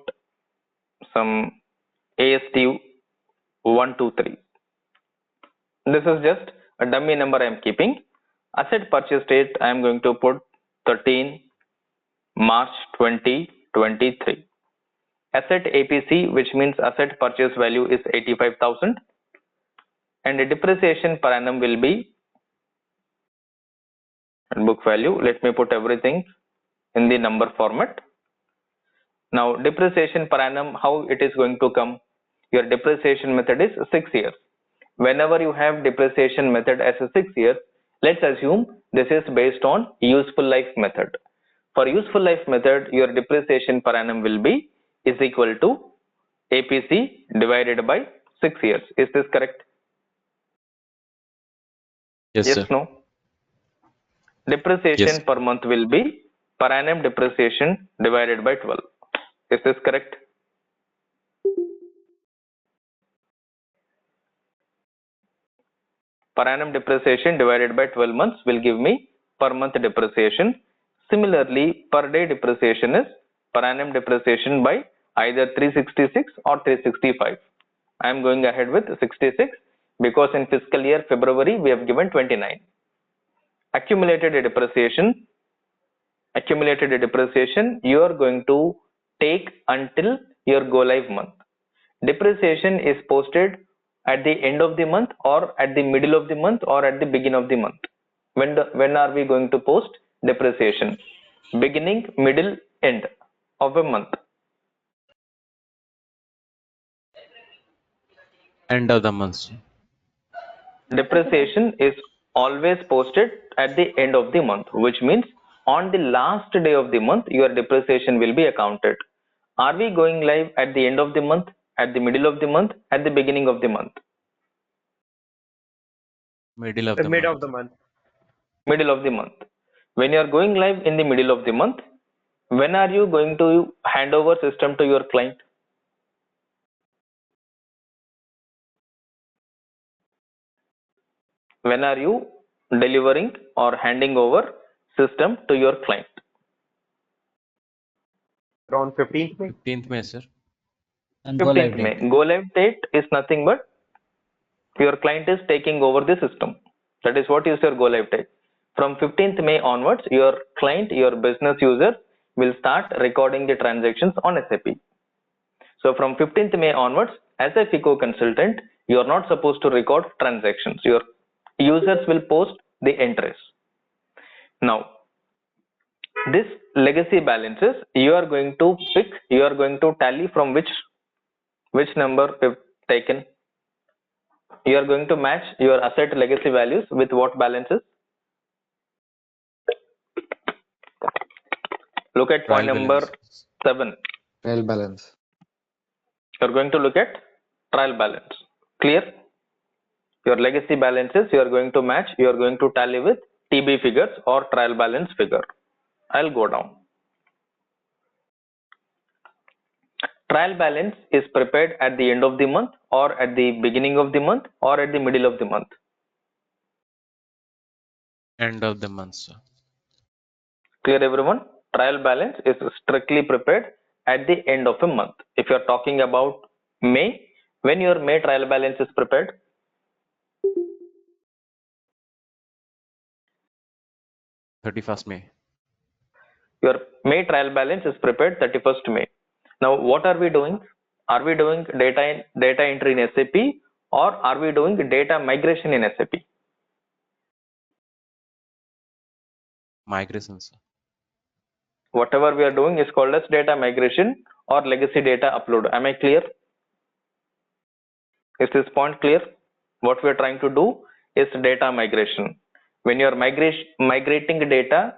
some AST 123. This is just a dummy number I am keeping. Asset purchase date I am going to put 13 March 2023. Asset APC, which means asset purchase value, is 85,000, and the depreciation per annum will be book value. Let me put everything in the number format. Now depreciation per annum, how it is going to come? Your depreciation method is 6 years. Whenever you have depreciation method as a 6 years, let's assume this is based on useful life method. For useful life method, your depreciation per annum will be is equal to APC divided by 6 years. Is this correct? Yes, Yes, sir. no? Depreciation Yes. per month will be per annum depreciation divided by 12. Is this correct? Per annum depreciation divided by 12 months will give me per month depreciation. Similarly, per day depreciation is per annum depreciation by either 366 or 365. I am going ahead with 66 because in fiscal year February we have given 29. Accumulated depreciation you are going to take until your go live month. Depreciation is posted at the end of the month or at the middle of the month or at the beginning of the month. When are we going to post depreciation? Beginning, middle, end of a month. End of the month, sir. Depreciation is always posted at the end of the month, which means on the last day of the month your depreciation will be accounted. Are we going live at the end of the month, at the middle of the month, at the beginning of the month? Middle of The the mid of month. the month. Middle of the month. When you are going live in the middle of the month, when are you going to hand over system to your client? When are you delivering or handing over system to your client? Around 15th May. 15th May, sir. And go live 15th May. date. Go live date is nothing but Your client is taking over the system. That is what is your go live date. From 15th May onwards, your client, your business user will start recording the transactions on SAP. So from 15th May onwards, as a FICO consultant, you are not supposed to record transactions. Your users will post the entries. Now, this legacy balances you are going to pick, you are going to tally from which number you've taken. You are going to match your asset legacy values with what balances? Look at point Trial number balance. 7. Trial balance. You're going to look at trial balance. Clear? Your legacy balances you are going to match, you are going to tally with TB figures or trial balance figure. I'll go down. Trial balance is prepared at the end of the month or at the beginning of the month or at the middle of the month. End of the month, sir. Clear everyone? Trial balance is strictly prepared at the end of a month. If you are talking about May, when your May trial balance is prepared? 31st May. Your May trial balance is prepared 31st May. Now what are we doing? Are we doing data entry in SAP or are we doing data migration in SAP? Migration, sir. Whatever we are doing is called as data migration or legacy data upload. Am I clear? Is this point clear? What we are trying to do is data migration. When you are migrating data,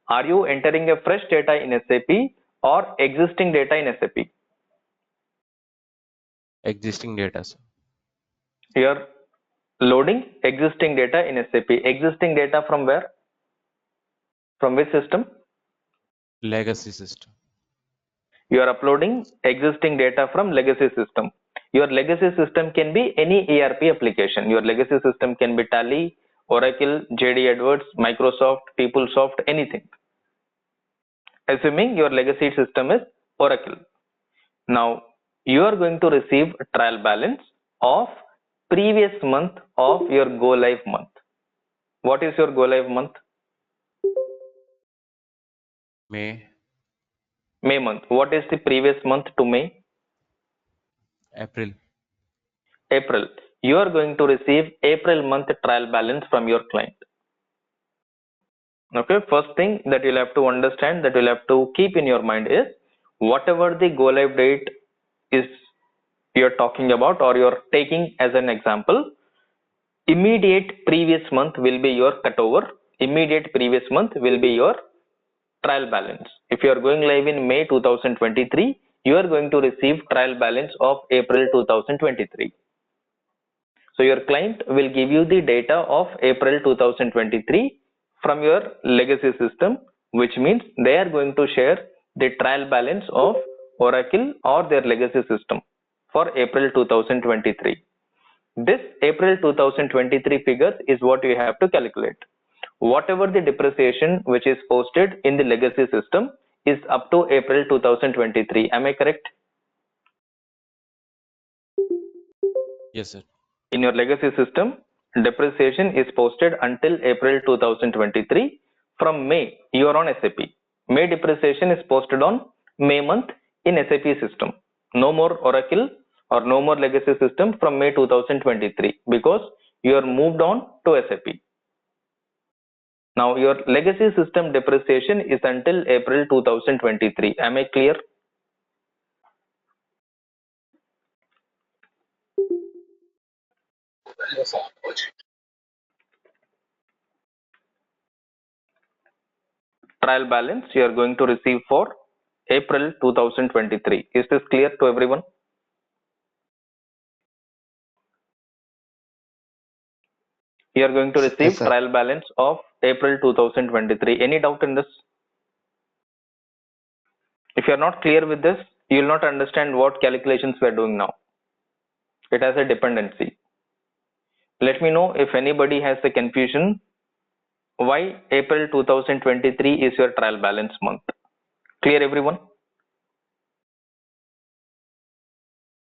are you entering a fresh data in SAP or existing data in SAP? Existing data, sir. You are loading existing data in SAP. Existing data from where? From which system? Legacy system. You are uploading existing data from legacy system. Your legacy system can be any ERP application. Your legacy system can be Tally, Oracle, JD Edwards, Microsoft, PeopleSoft, anything. Assuming your legacy system is Oracle. Now, you are going to receive a trial balance of previous month of your go live month. What is your go live month? May. May month. What is the previous month to May? April. April. You are going to receive April month trial balance from your client. Okay, first thing that you'll have to understand, that you'll have to keep in your mind is whatever the go live date is you're talking about or you're taking as an example, immediate previous month will be your cutover, immediate previous month will be your trial balance. If you are going live in May 2023, you are going to receive trial balance of April 2023. So your client will give you the data of April 2023 from your legacy system, which means they are going to share the trial balance of Oracle or their legacy system for April 2023. This April 2023 figures is what you have to calculate. Whatever the depreciation which is posted in the legacy system is up to April 2023. Am I correct? Yes, sir. In your legacy system, depreciation is posted until April 2023. From May, you are on SAP. May depreciation is posted on May month in SAP system. No more Oracle or no more legacy system from May 2023 because you are moved on to SAP. Now your legacy system depreciation is until April 2023. Am I clear? Trial balance you are going to receive for April 2023. Is this clear to everyone? You are going to Yes, receive sir. trial balance of April 2023. Any doubt in this? If you are not clear with this, you will not understand what calculations we are doing now. It has a dependency. Let me know if anybody has a confusion why April 2023 is your trial balance month. Clear everyone?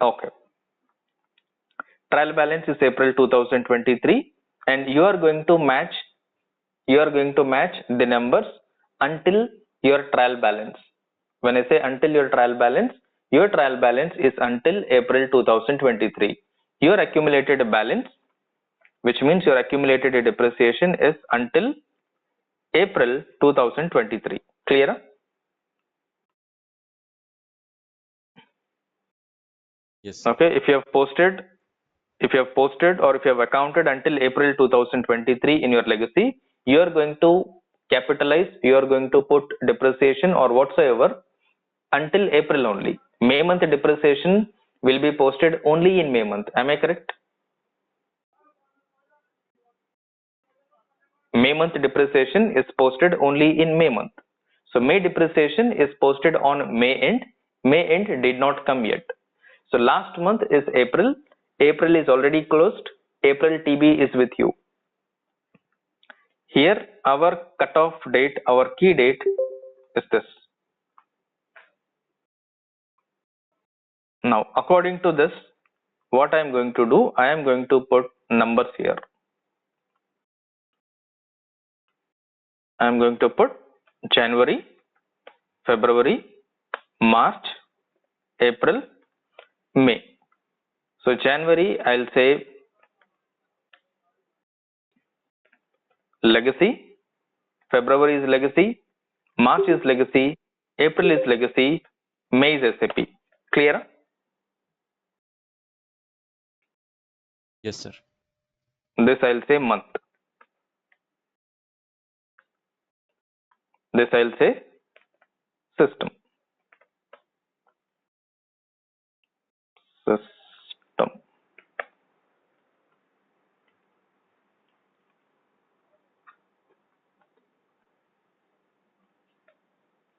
Okay. trial balance is April 2023, and you are going to match the numbers until your trial balance. When I say until your trial balance is until April 2023. Your accumulated balance, which means your accumulated depreciation, is until April 2023. Clear? Yes. Okay. If you have posted or if you have accounted until April 2023 in your legacy, you are going to capitalize, you are going to put depreciation or whatsoever until April only. May month depreciation will be posted only in May month. Am I correct? May month depreciation is posted only in May month. So May depreciation is posted on May end. May end did not come yet. So last month is April. April is already closed. April TB is with you. Here our cutoff date, our key date is this. Now according to this, what I am going to do, I am going to put numbers here. I am going to put January, February, March, April, May. So January I'll say legacy, February is legacy, March is legacy, April is legacy, May is SAP. Clear? Yes, sir. This I'll say month. This I'll say system. System.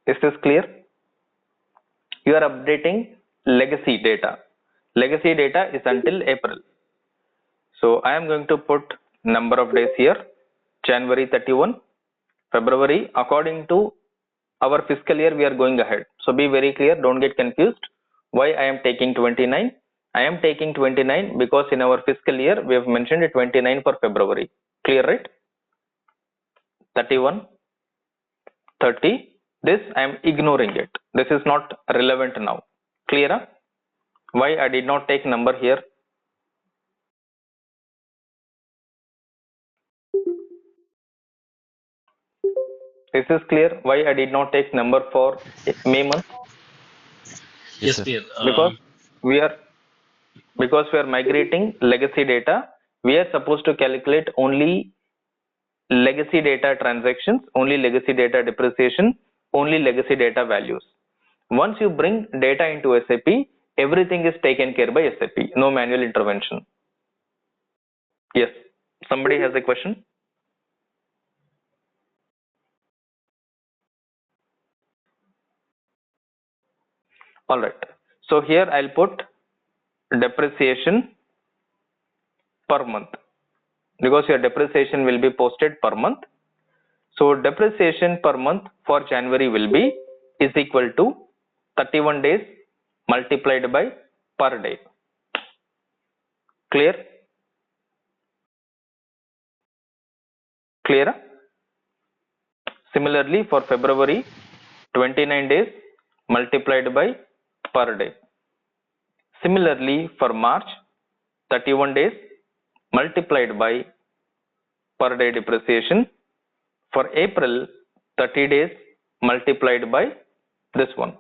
Is this clear? You are updating legacy data. Legacy data is until April. So I am going to put number of days here. January 31, February, according to our fiscal year, we are going ahead. So be very clear, don't get confused. Why I am taking 29? I am taking 29 because in our fiscal year, we have mentioned 29 for February. Clear, right? 31, 30. This I am ignoring it. This is not relevant now. Clear? Why I did not take number here? Is this clear? Why I did not take number for May month? Yes, Yes, sir. clear. Because we are migrating legacy data. We are supposed to calculate only legacy data transactions, only legacy data depreciation, only legacy data values. Once you bring data into SAP, everything is taken care by SAP. No manual intervention. Yes. Somebody has a question? All right. So here I'll put depreciation per month because your depreciation will be posted per month. So depreciation per month for January will be is equal to 31 days multiplied by per day. Clear? Clear? Similarly for February, 29 days multiplied by per day. Similarly for March, 31 days multiplied by per day depreciation. For April, 30 days multiplied by this one.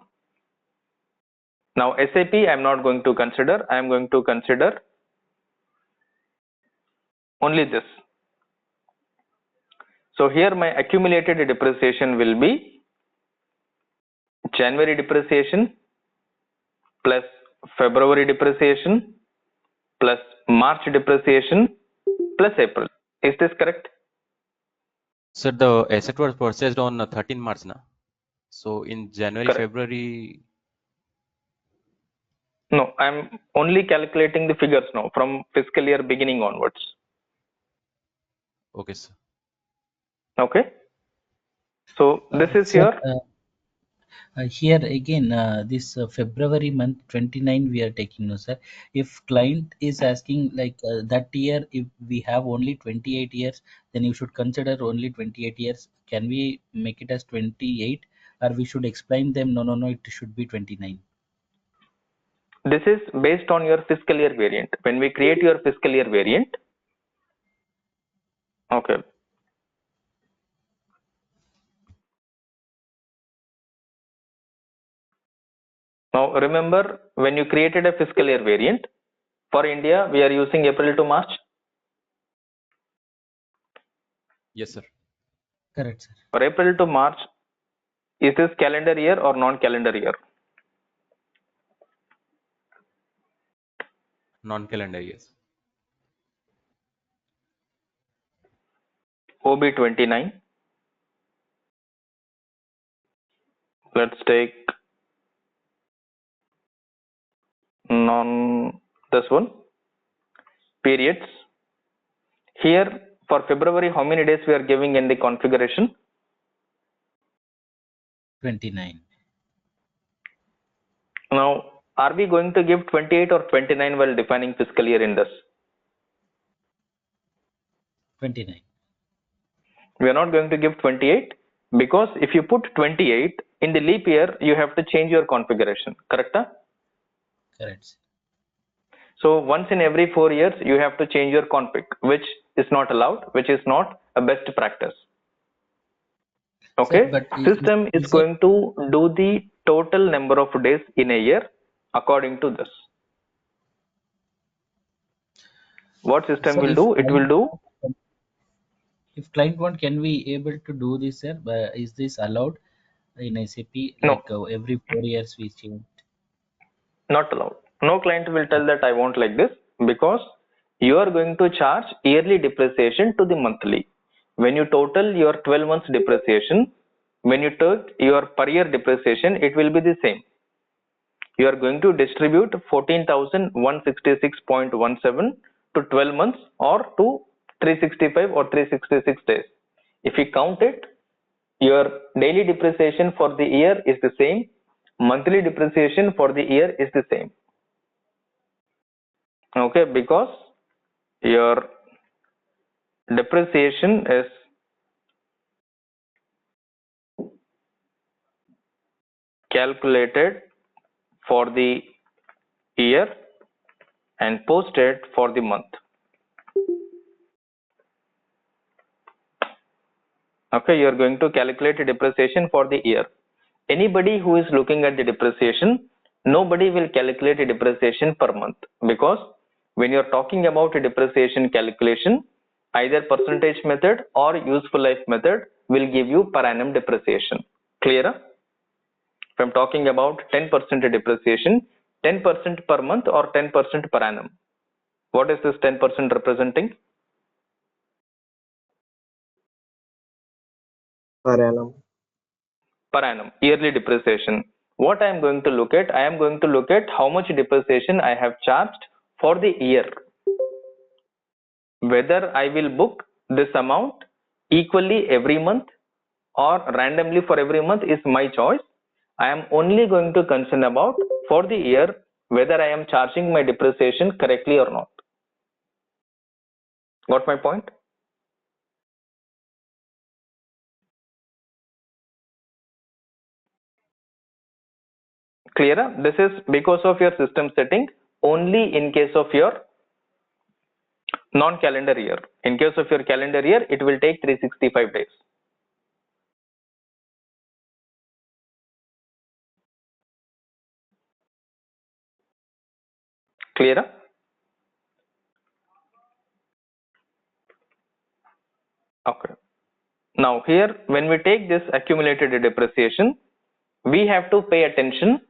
Now SAP I am not going to consider. I am going to consider only this. So here my accumulated depreciation will be January depreciation plus February depreciation plus March depreciation plus April. Is this correct? Sir, the asset was purchased on 13 March, na? So in January, Correct. February. No, I am only calculating the figures now from fiscal year beginning onwards. Okay, sir. Okay. So this is Sir, your Here again, this February month 29 we are taking, no sir. If client is asking like that year, if we have only 28 years, then you should consider only 28 years. Can we make it as 28, or we should explain them? No, no, no. It should be 29. This is based on your fiscal year variant. When we create your fiscal year variant, okay. Now remember, when you created a fiscal year variant, for India, we are using April to March. Yes, sir. Correct, sir. For April to March, is this calendar year or non-calendar year? Non-calendar years. OB 29. Let's take this one. Periods. Here for February, how many days we are giving in the configuration? 29. Now, are we going to give 28 or 29 while defining fiscal year in this? 29. We are not going to give 28 because if you put 28 in the leap year, you have to change your configuration. Correct? Correct, sir. So once in every 4 years, you have to change your config, which is not allowed, which is not a best practice. Sir, Okay, but system is is it, going to do the total number of days in a year according to this. What system sir, will do? It will do. if client want, can we able to do this, sir? Is this allowed in SAP? No, Like every 4 years we change. not allowed. No client will tell that I want like this because you are going to charge yearly depreciation to the monthly. When you total your 12 months depreciation, when you take your per year depreciation, it will be the same. You are going to distribute 14,166.17 to 12 months or to 365 or 366 days. If you count it, your daily depreciation for the year is the same, monthly depreciation for the year is the same. Okay, because your depreciation is calculated for the year and posted for the month. Okay, you are going to calculate a depreciation for the year. Anybody who is looking at the depreciation, nobody will calculate a depreciation per month because when you are talking about a depreciation calculation, either percentage method or useful life method will give you per annum depreciation. Clear? If I'm talking about 10% depreciation, 10% per month or 10% per annum. What is this 10% representing? Per annum. Per annum, yearly depreciation. What I am going to look at, I am going to look at how much depreciation I have charged for the year. Whether I will book this amount equally every month or randomly for every month is my choice. I am only going to concern about for the year whether I am charging my depreciation correctly or not. Got my point? Clear? This is because of your system setting only in case of your non-calendar year. In case of your calendar year, it will take 365 days. Clear? Okay. Now here, when we take this accumulated depreciation, we have to pay attention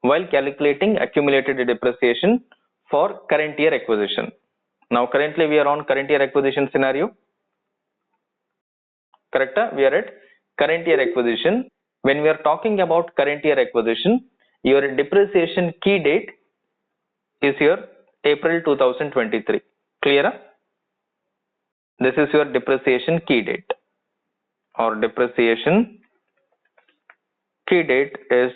while calculating accumulated depreciation for current year acquisition. Now currently we are on current year acquisition scenario. Correct? We are at current year acquisition. When we are talking about current year acquisition, your depreciation key date is your April 2023. Clear? This is your depreciation key date or depreciation Key date is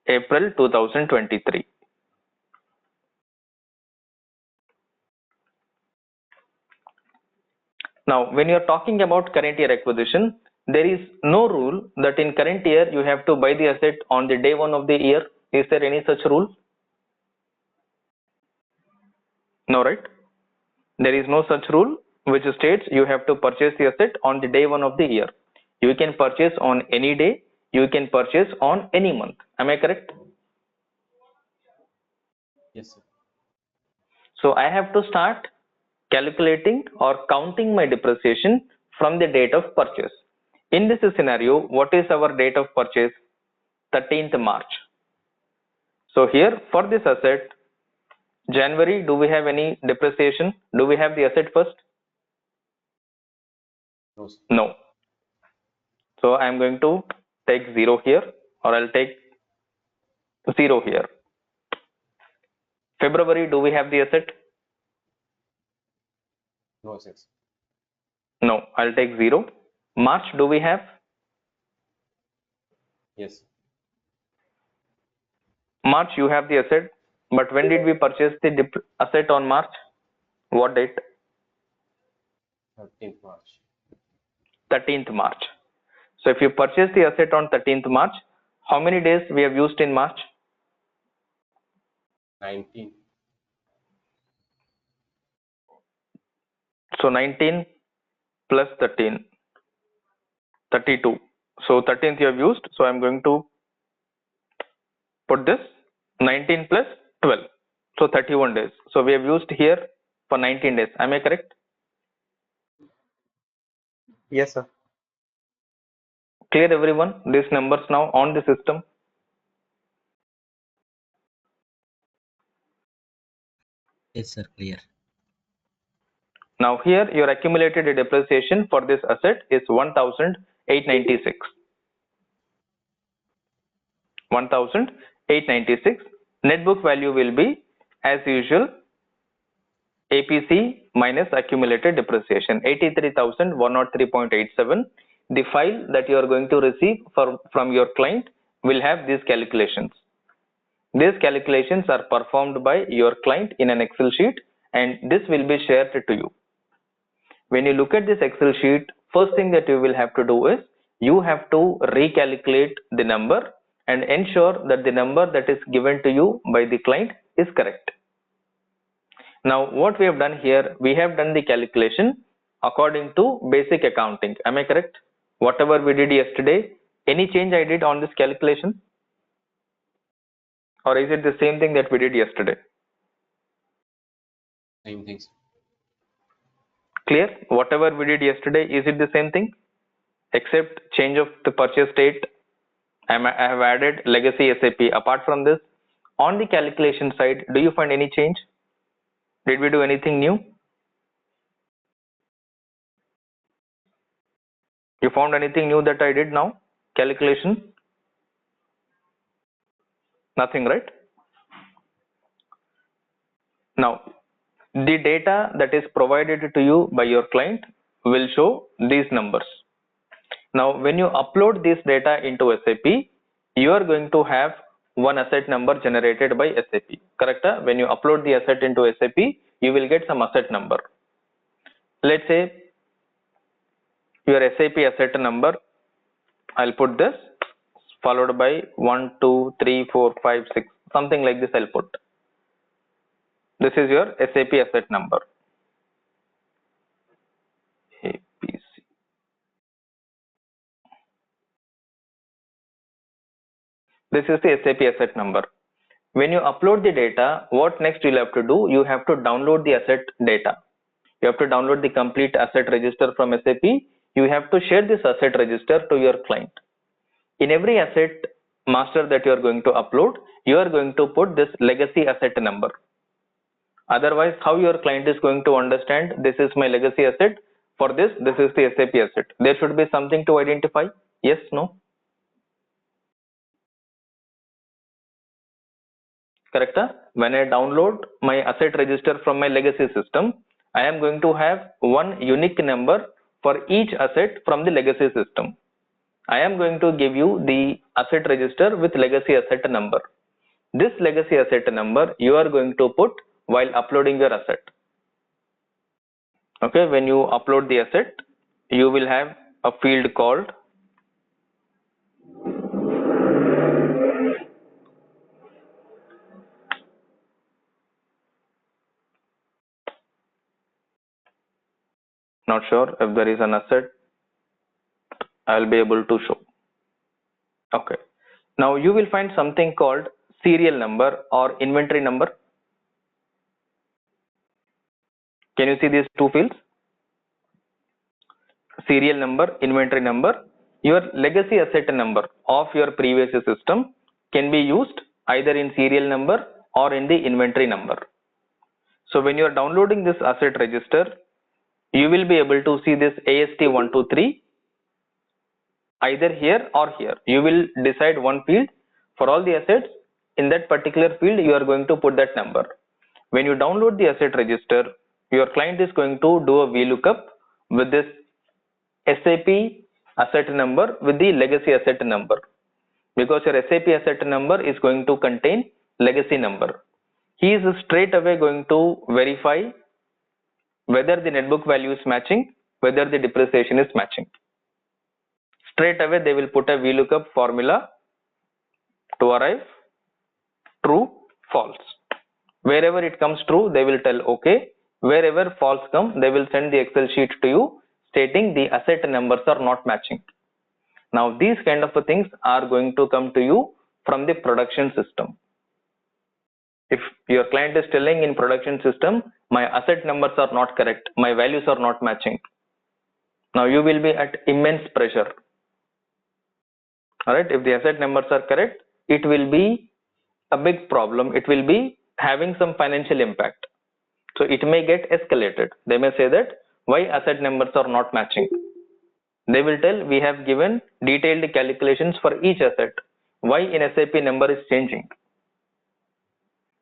April 2023. Now, when you're talking about current year acquisition, there is no rule that in current year you have to buy the asset on the day one of the year. Is there any such rule? No, right? There is no such rule which states you have to purchase the asset on the day one of the year. You can purchase on any day, you can purchase on any month. Am I correct? Yes, sir. So I have to start calculating or counting my depreciation from the date of purchase. In this scenario, what is our date of purchase? 13th March. So here for this asset, January, do we have any depreciation? Do we have the asset first? No, sir. No. So I am going to take 0 here, or I'll take 0 here. February, do we have the asset? No assets. No, I'll take 0. March, do we have? Yes. March, you have the asset, but when did we purchase the asset on March? What date? 13th March. 13th March. So if you purchase the asset on 13th March, how many days we have used in March? 19. So 19 plus 13, 32. So 13th you have used. So I'm going to put this 19 plus 12. So 31 days. So we have used here for 19 days. Am I correct? Yes, sir. Clear everyone? These numbers now on the system. Yes, sir. Clear. Now here your accumulated depreciation for this asset is 1,896. 1,896. Net book value will be as usual APC minus accumulated depreciation 83,103.87. The file that you are going to receive from your client will have these calculations. These calculations are performed by your client in an Excel sheet, and this will be shared to you. When you look at this Excel sheet, first thing that you will have to do is you have to recalculate the number and ensure that the number that is given to you by the client is correct. Now what we have done here, we have done the calculation according to basic accounting. Am I correct? Whatever we did yesterday, any change I did on this calculation? Or is it the same thing that we did yesterday? Same things. Clear? Whatever we did yesterday, is it the same thing? Except change of the purchase date, I have added legacy SAP. Apart from this, on the calculation side, do you find any change? Did we do anything new? You found anything new that I did now? Calculation? Nothing, right? Now, the data that is provided to you by your client will show these numbers. Now, when you upload this data into SAP, you are going to have one asset number generated by SAP. Correct? When you upload the asset into SAP, you will get some asset number. Let's say your SAP asset number, I'll put this followed by 1, 2, 3, 4, 5, 6, something like this I'll put. This is your SAP asset number. APC. This is the SAP asset number. When you upload the data, what next you'll have to do? You have to download the asset data. You have to download the complete asset register from SAP. You have to share this asset register to your client. In every asset master that you are going to upload, you are going to put this legacy asset number. Otherwise, how your client is going to understand this is my legacy asset? For this is the SAP asset. There should be something to identify. Yes, no? Correct? When I download my asset register from my legacy system, I am going to have one unique number for each asset from the legacy system. I am going to give you the asset register with legacy asset number. This legacy asset number you are going to put while uploading your asset. Okay, when you upload the asset, you will have a field called not sure if there is an asset I will be able to show. Okay. Now you will find something called serial number or inventory number. Can you see these two fields? Serial number, inventory number. Your legacy asset number of your previous system can be used either in serial number or in the inventory number. So when you are downloading this asset register, you will be able to see this AST123 either here or here. You will decide one field for all the assets. In that particular field, you are going to put that number. When you download the asset register, your client is going to do a VLOOKUP with this SAP asset number with the legacy asset number, because your SAP asset number is going to contain legacy number. He is straight away going to verify whether the net book value is matching, whether the depreciation is matching. Straight away they will put a VLOOKUP formula to arrive true, false. Wherever it comes true, they will tell okay. Wherever false comes, they will send the Excel sheet to you stating the asset numbers are not matching. Now these kind of things are going to come to you from the production system. If your client is telling in production system, my asset numbers are not correct, my values are not matching, now you will be at immense pressure. Alright, if the asset numbers are correct, it will be a big problem. It will be having some financial impact. So it may get escalated. They may say that why asset numbers are not matching. They will tell we have given detailed calculations for each asset. Why in SAP number is changing?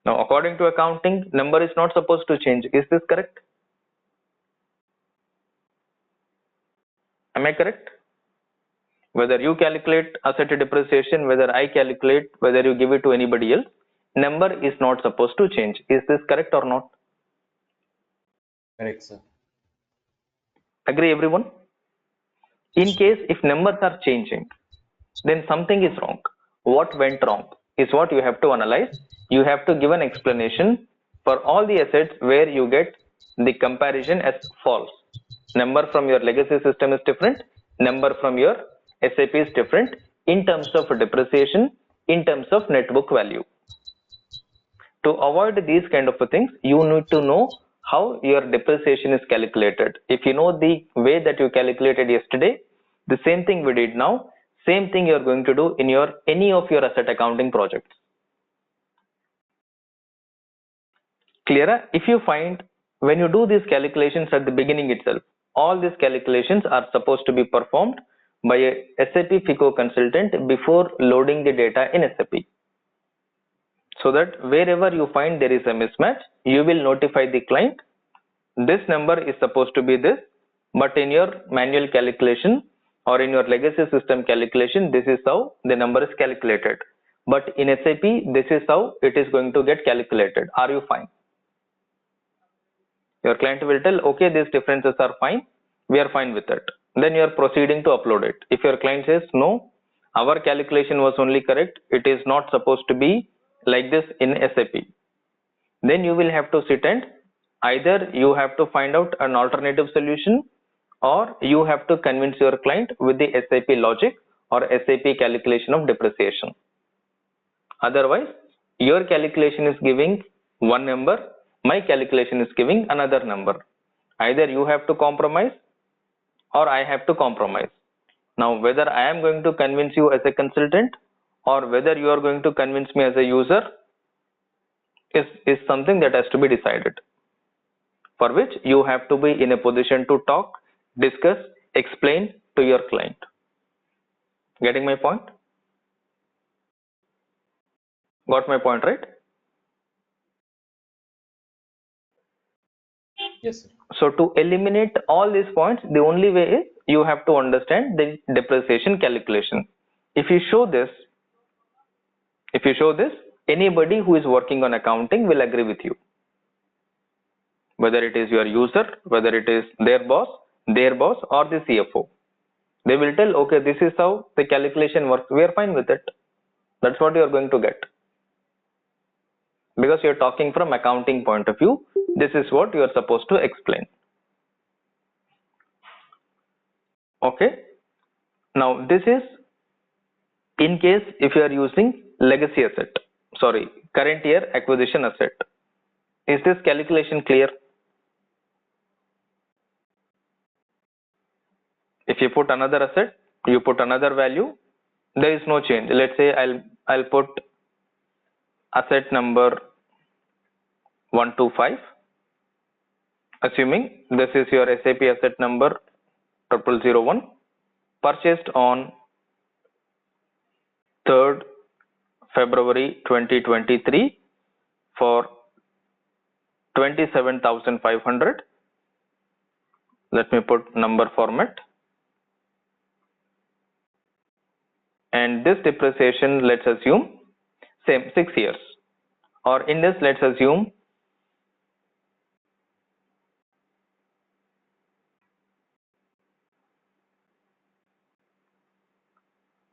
Now according to accounting, number is not supposed to change. Is this correct? Am I correct? Whether you calculate asset depreciation, whether I calculate, whether you give it to anybody else, number is not supposed to change. Is this correct or not? Correct, sir. Agree everyone? In case if numbers are changing, then something is wrong. What went wrong is what you have to analyze. You have to give an explanation for all the assets where you get the comparison as false. Number from your legacy system is different. Number from your SAP is different in terms of depreciation, in terms of net book value. To avoid these kind of things, you need to know how your depreciation is calculated. If you know the way that you calculated yesterday, the same thing we did now, same thing you are going to do in your any of your asset accounting projects. Clearer? If you find when you do these calculations at the beginning itself, all these calculations are supposed to be performed by a SAP FICO consultant before loading the data in SAP. So that wherever you find there is a mismatch, you will notify the client. This number is supposed to be this, but in your manual calculation or in your legacy system calculation, this is how the number is calculated. But in SAP, this is how it is going to get calculated. Are you fine? Your client will tell, okay, these differences are fine. We are fine with it. Then you are proceeding to upload it. If your client says, no, our calculation was only correct, it is not supposed to be like this in SAP, then you will have to sit and either you have to find out an alternative solution or you have to convince your client with the SAP logic or SAP calculation of depreciation. Otherwise, your calculation is giving one number, my calculation is giving another number. Either you have to compromise or I have to compromise. Now, whether I am going to convince you as a consultant or whether you are going to convince me as a user is something that has to be decided, for which you have to be in a position to talk, discuss, explain to your client. Getting my point? Got my point, right? Yes, sir. So to eliminate all these points, the only way is you have to understand the depreciation calculation. If you show this, anybody who is working on accounting will agree with you. Whether it is your user, whether it is their boss, or the CFO. They will tell, okay, this is how the calculation works. We are fine with it. That's what you are going to get. Because you are talking from accounting point of view, this is what you are supposed to explain. Okay. Now this is in case if you are using legacy asset. Sorry, current year acquisition asset. Is this calculation clear? If you put another asset, you put another value, there is no change. Let's say I'll put asset number 125, assuming this is your SAP asset number 0001, purchased on 3rd February 2023 for 27,500. Let me put number format. And this depreciation, let's assume same 6 years, or in this let's assume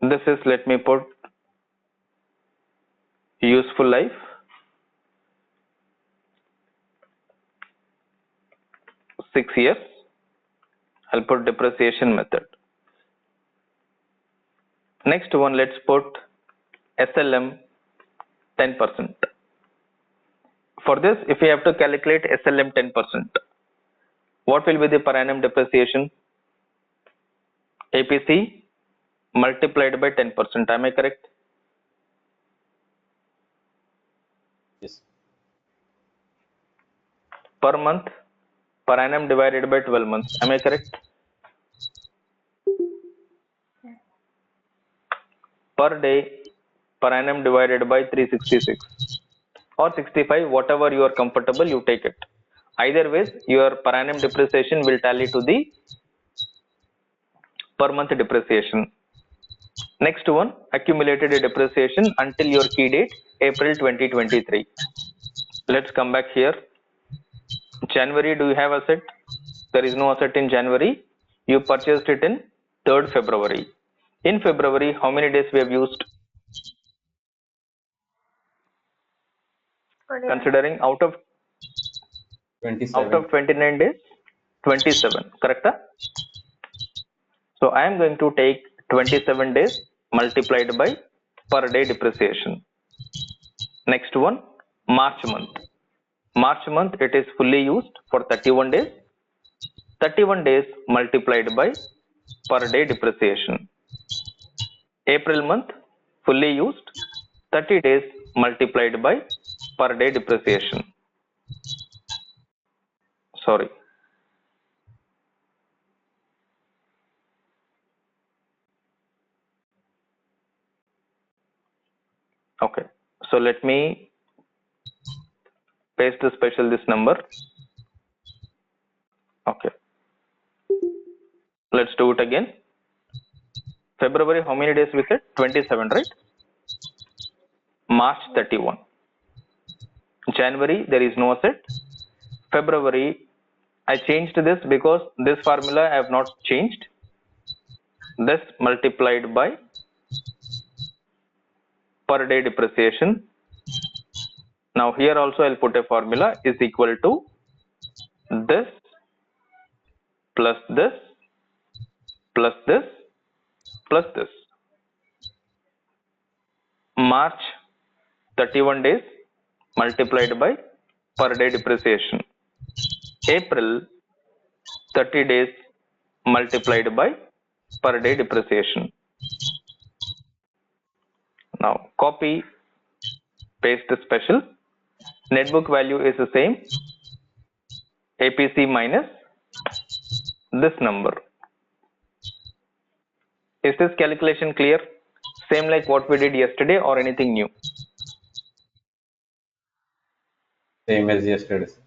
this is, let me put useful life 6 years. I'll put depreciation method. Next one, let's put SLM 10%. For this, if we have to calculate SLM 10%, what will be the per annum depreciation? APC multiplied by 10%. Am I correct? Yes. Per month, per annum divided by 12 months. Am I correct? Per day, per annum divided by 366 or 65, whatever you are comfortable, you take it. Either ways, your per annum depreciation will tally to the per month depreciation. Next one, accumulated depreciation until your key date, April 2023. Let's come back here. January, do you have asset? There is no asset in January. You purchased it in 3rd February. In February, how many days we have used? Considering out of 29 days, 27, correct? So I am going to take 27 days multiplied by per day depreciation. Next one, March month. March month, it is fully used for 31 days. 31 days multiplied by per day depreciation. April month, fully used, 30 days multiplied by per day depreciation. Sorry. Okay. So let me paste the special this number. Okay. Let's do it again. February, how many days we said? 27, right? March 31. January, there is no asset. February, I changed this because this formula I have not changed. This multiplied by per day depreciation. Now here also I'll put a formula is equal to this plus this plus this plus this. March 31 days multiplied by per day depreciation. April 30 days multiplied by per day depreciation. Now copy, paste the special. Net book value is the same. APC minus this number. Is this calculation clear? Same like what we did yesterday or anything new? Same as yesterday, sir.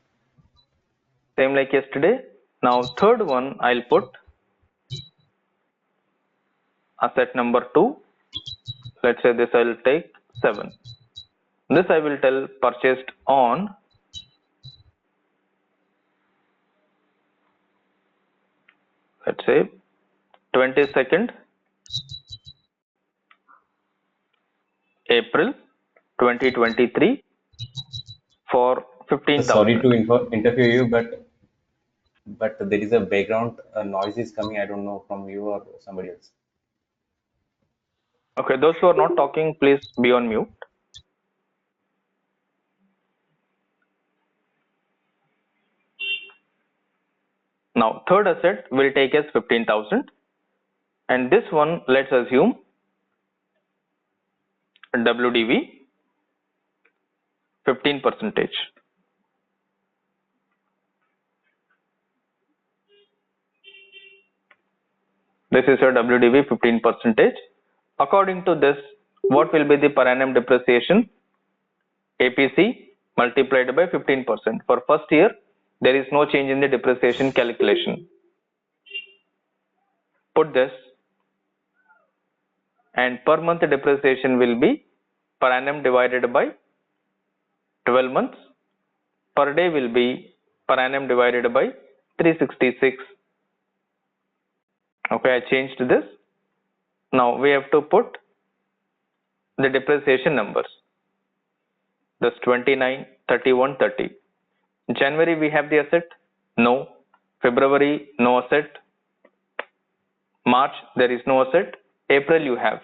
Same like yesterday. Now third one, I'll put asset number 2, let's say this I will take 7. This I will tell purchased on, let's say 22nd April 2023 for Sorry 15,000. to interfere you, but there is a background noise is coming. I don't know from you or somebody else. Okay, those who are not talking, please be on mute. Now, third asset will take as 15,000, and this one let's assume WDV 15%. This is your WDV 15%. According to this, what will be the per annum depreciation? APC multiplied by 15%. For first year, there is no change in the depreciation calculation. Put this, and per month depreciation will be per annum divided by 12 months. Per day will be per annum divided by 366. Okay, I changed this. Now we have to put the depreciation numbers. That's 29, 31, 30. January we have the asset? No. February, no asset. March, there is no asset. April you have.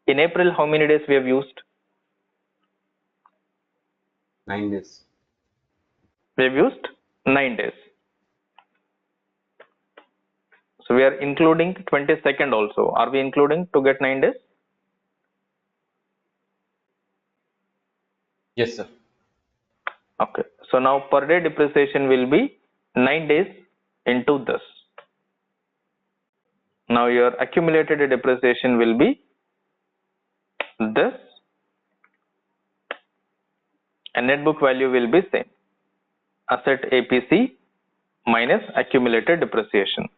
In April, how many days we have used? 9 days. We have used 9 days. So we are including 22nd also. Are we including to get 9 days? Yes, sir. Okay. So now per day depreciation will be 9 days into this. Now your accumulated depreciation will be this, and net book value will be same. Asset APC minus accumulated depreciation.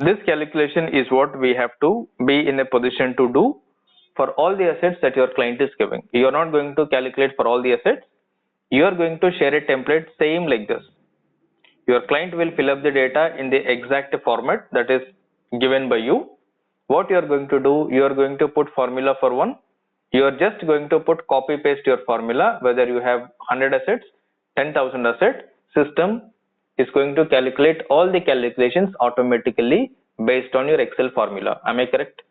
This calculation is what we have to be in a position to do for all the assets that your client is giving. You are not going to calculate for all the assets. You are going to share a template same like this. Your client will fill up the data in the exact format that is given by you. What you are going to do, you are going to put formula for one. You are just going to put copy paste your formula, whether you have 100 assets, 10,000 assets, system is going to calculate all the calculations automatically based on your Excel formula. Am I correct?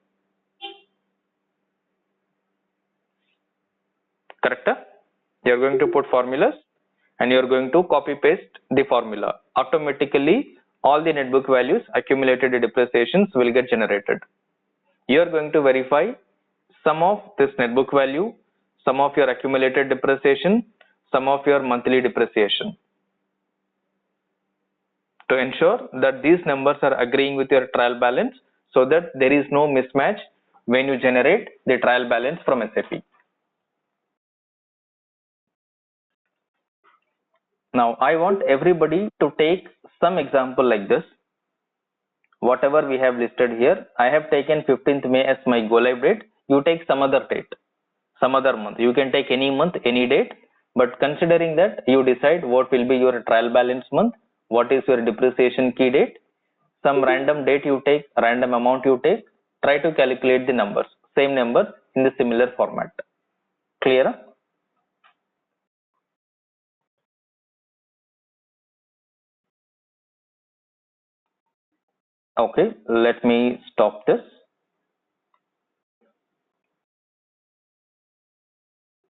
Correct? You are going to put formulas and you are going to copy paste the formula. Automatically, all the net book values, accumulated depreciations will get generated. You are going to verify sum of this net book value, sum of your accumulated depreciation, sum of your monthly depreciation, to ensure that these numbers are agreeing with your trial balance, so that there is no mismatch when you generate the trial balance from SAP. Now I want everybody to take some example like this. Whatever we have listed here, I have taken 15th May as my go live date. You take some other date, some other month. You can take any month, any date, but considering that, you decide what will be your trial balance month, what is your depreciation key date, some random date you take, random amount you take, try to calculate the numbers, same numbers in the similar format. Clear? Okay, let me stop this.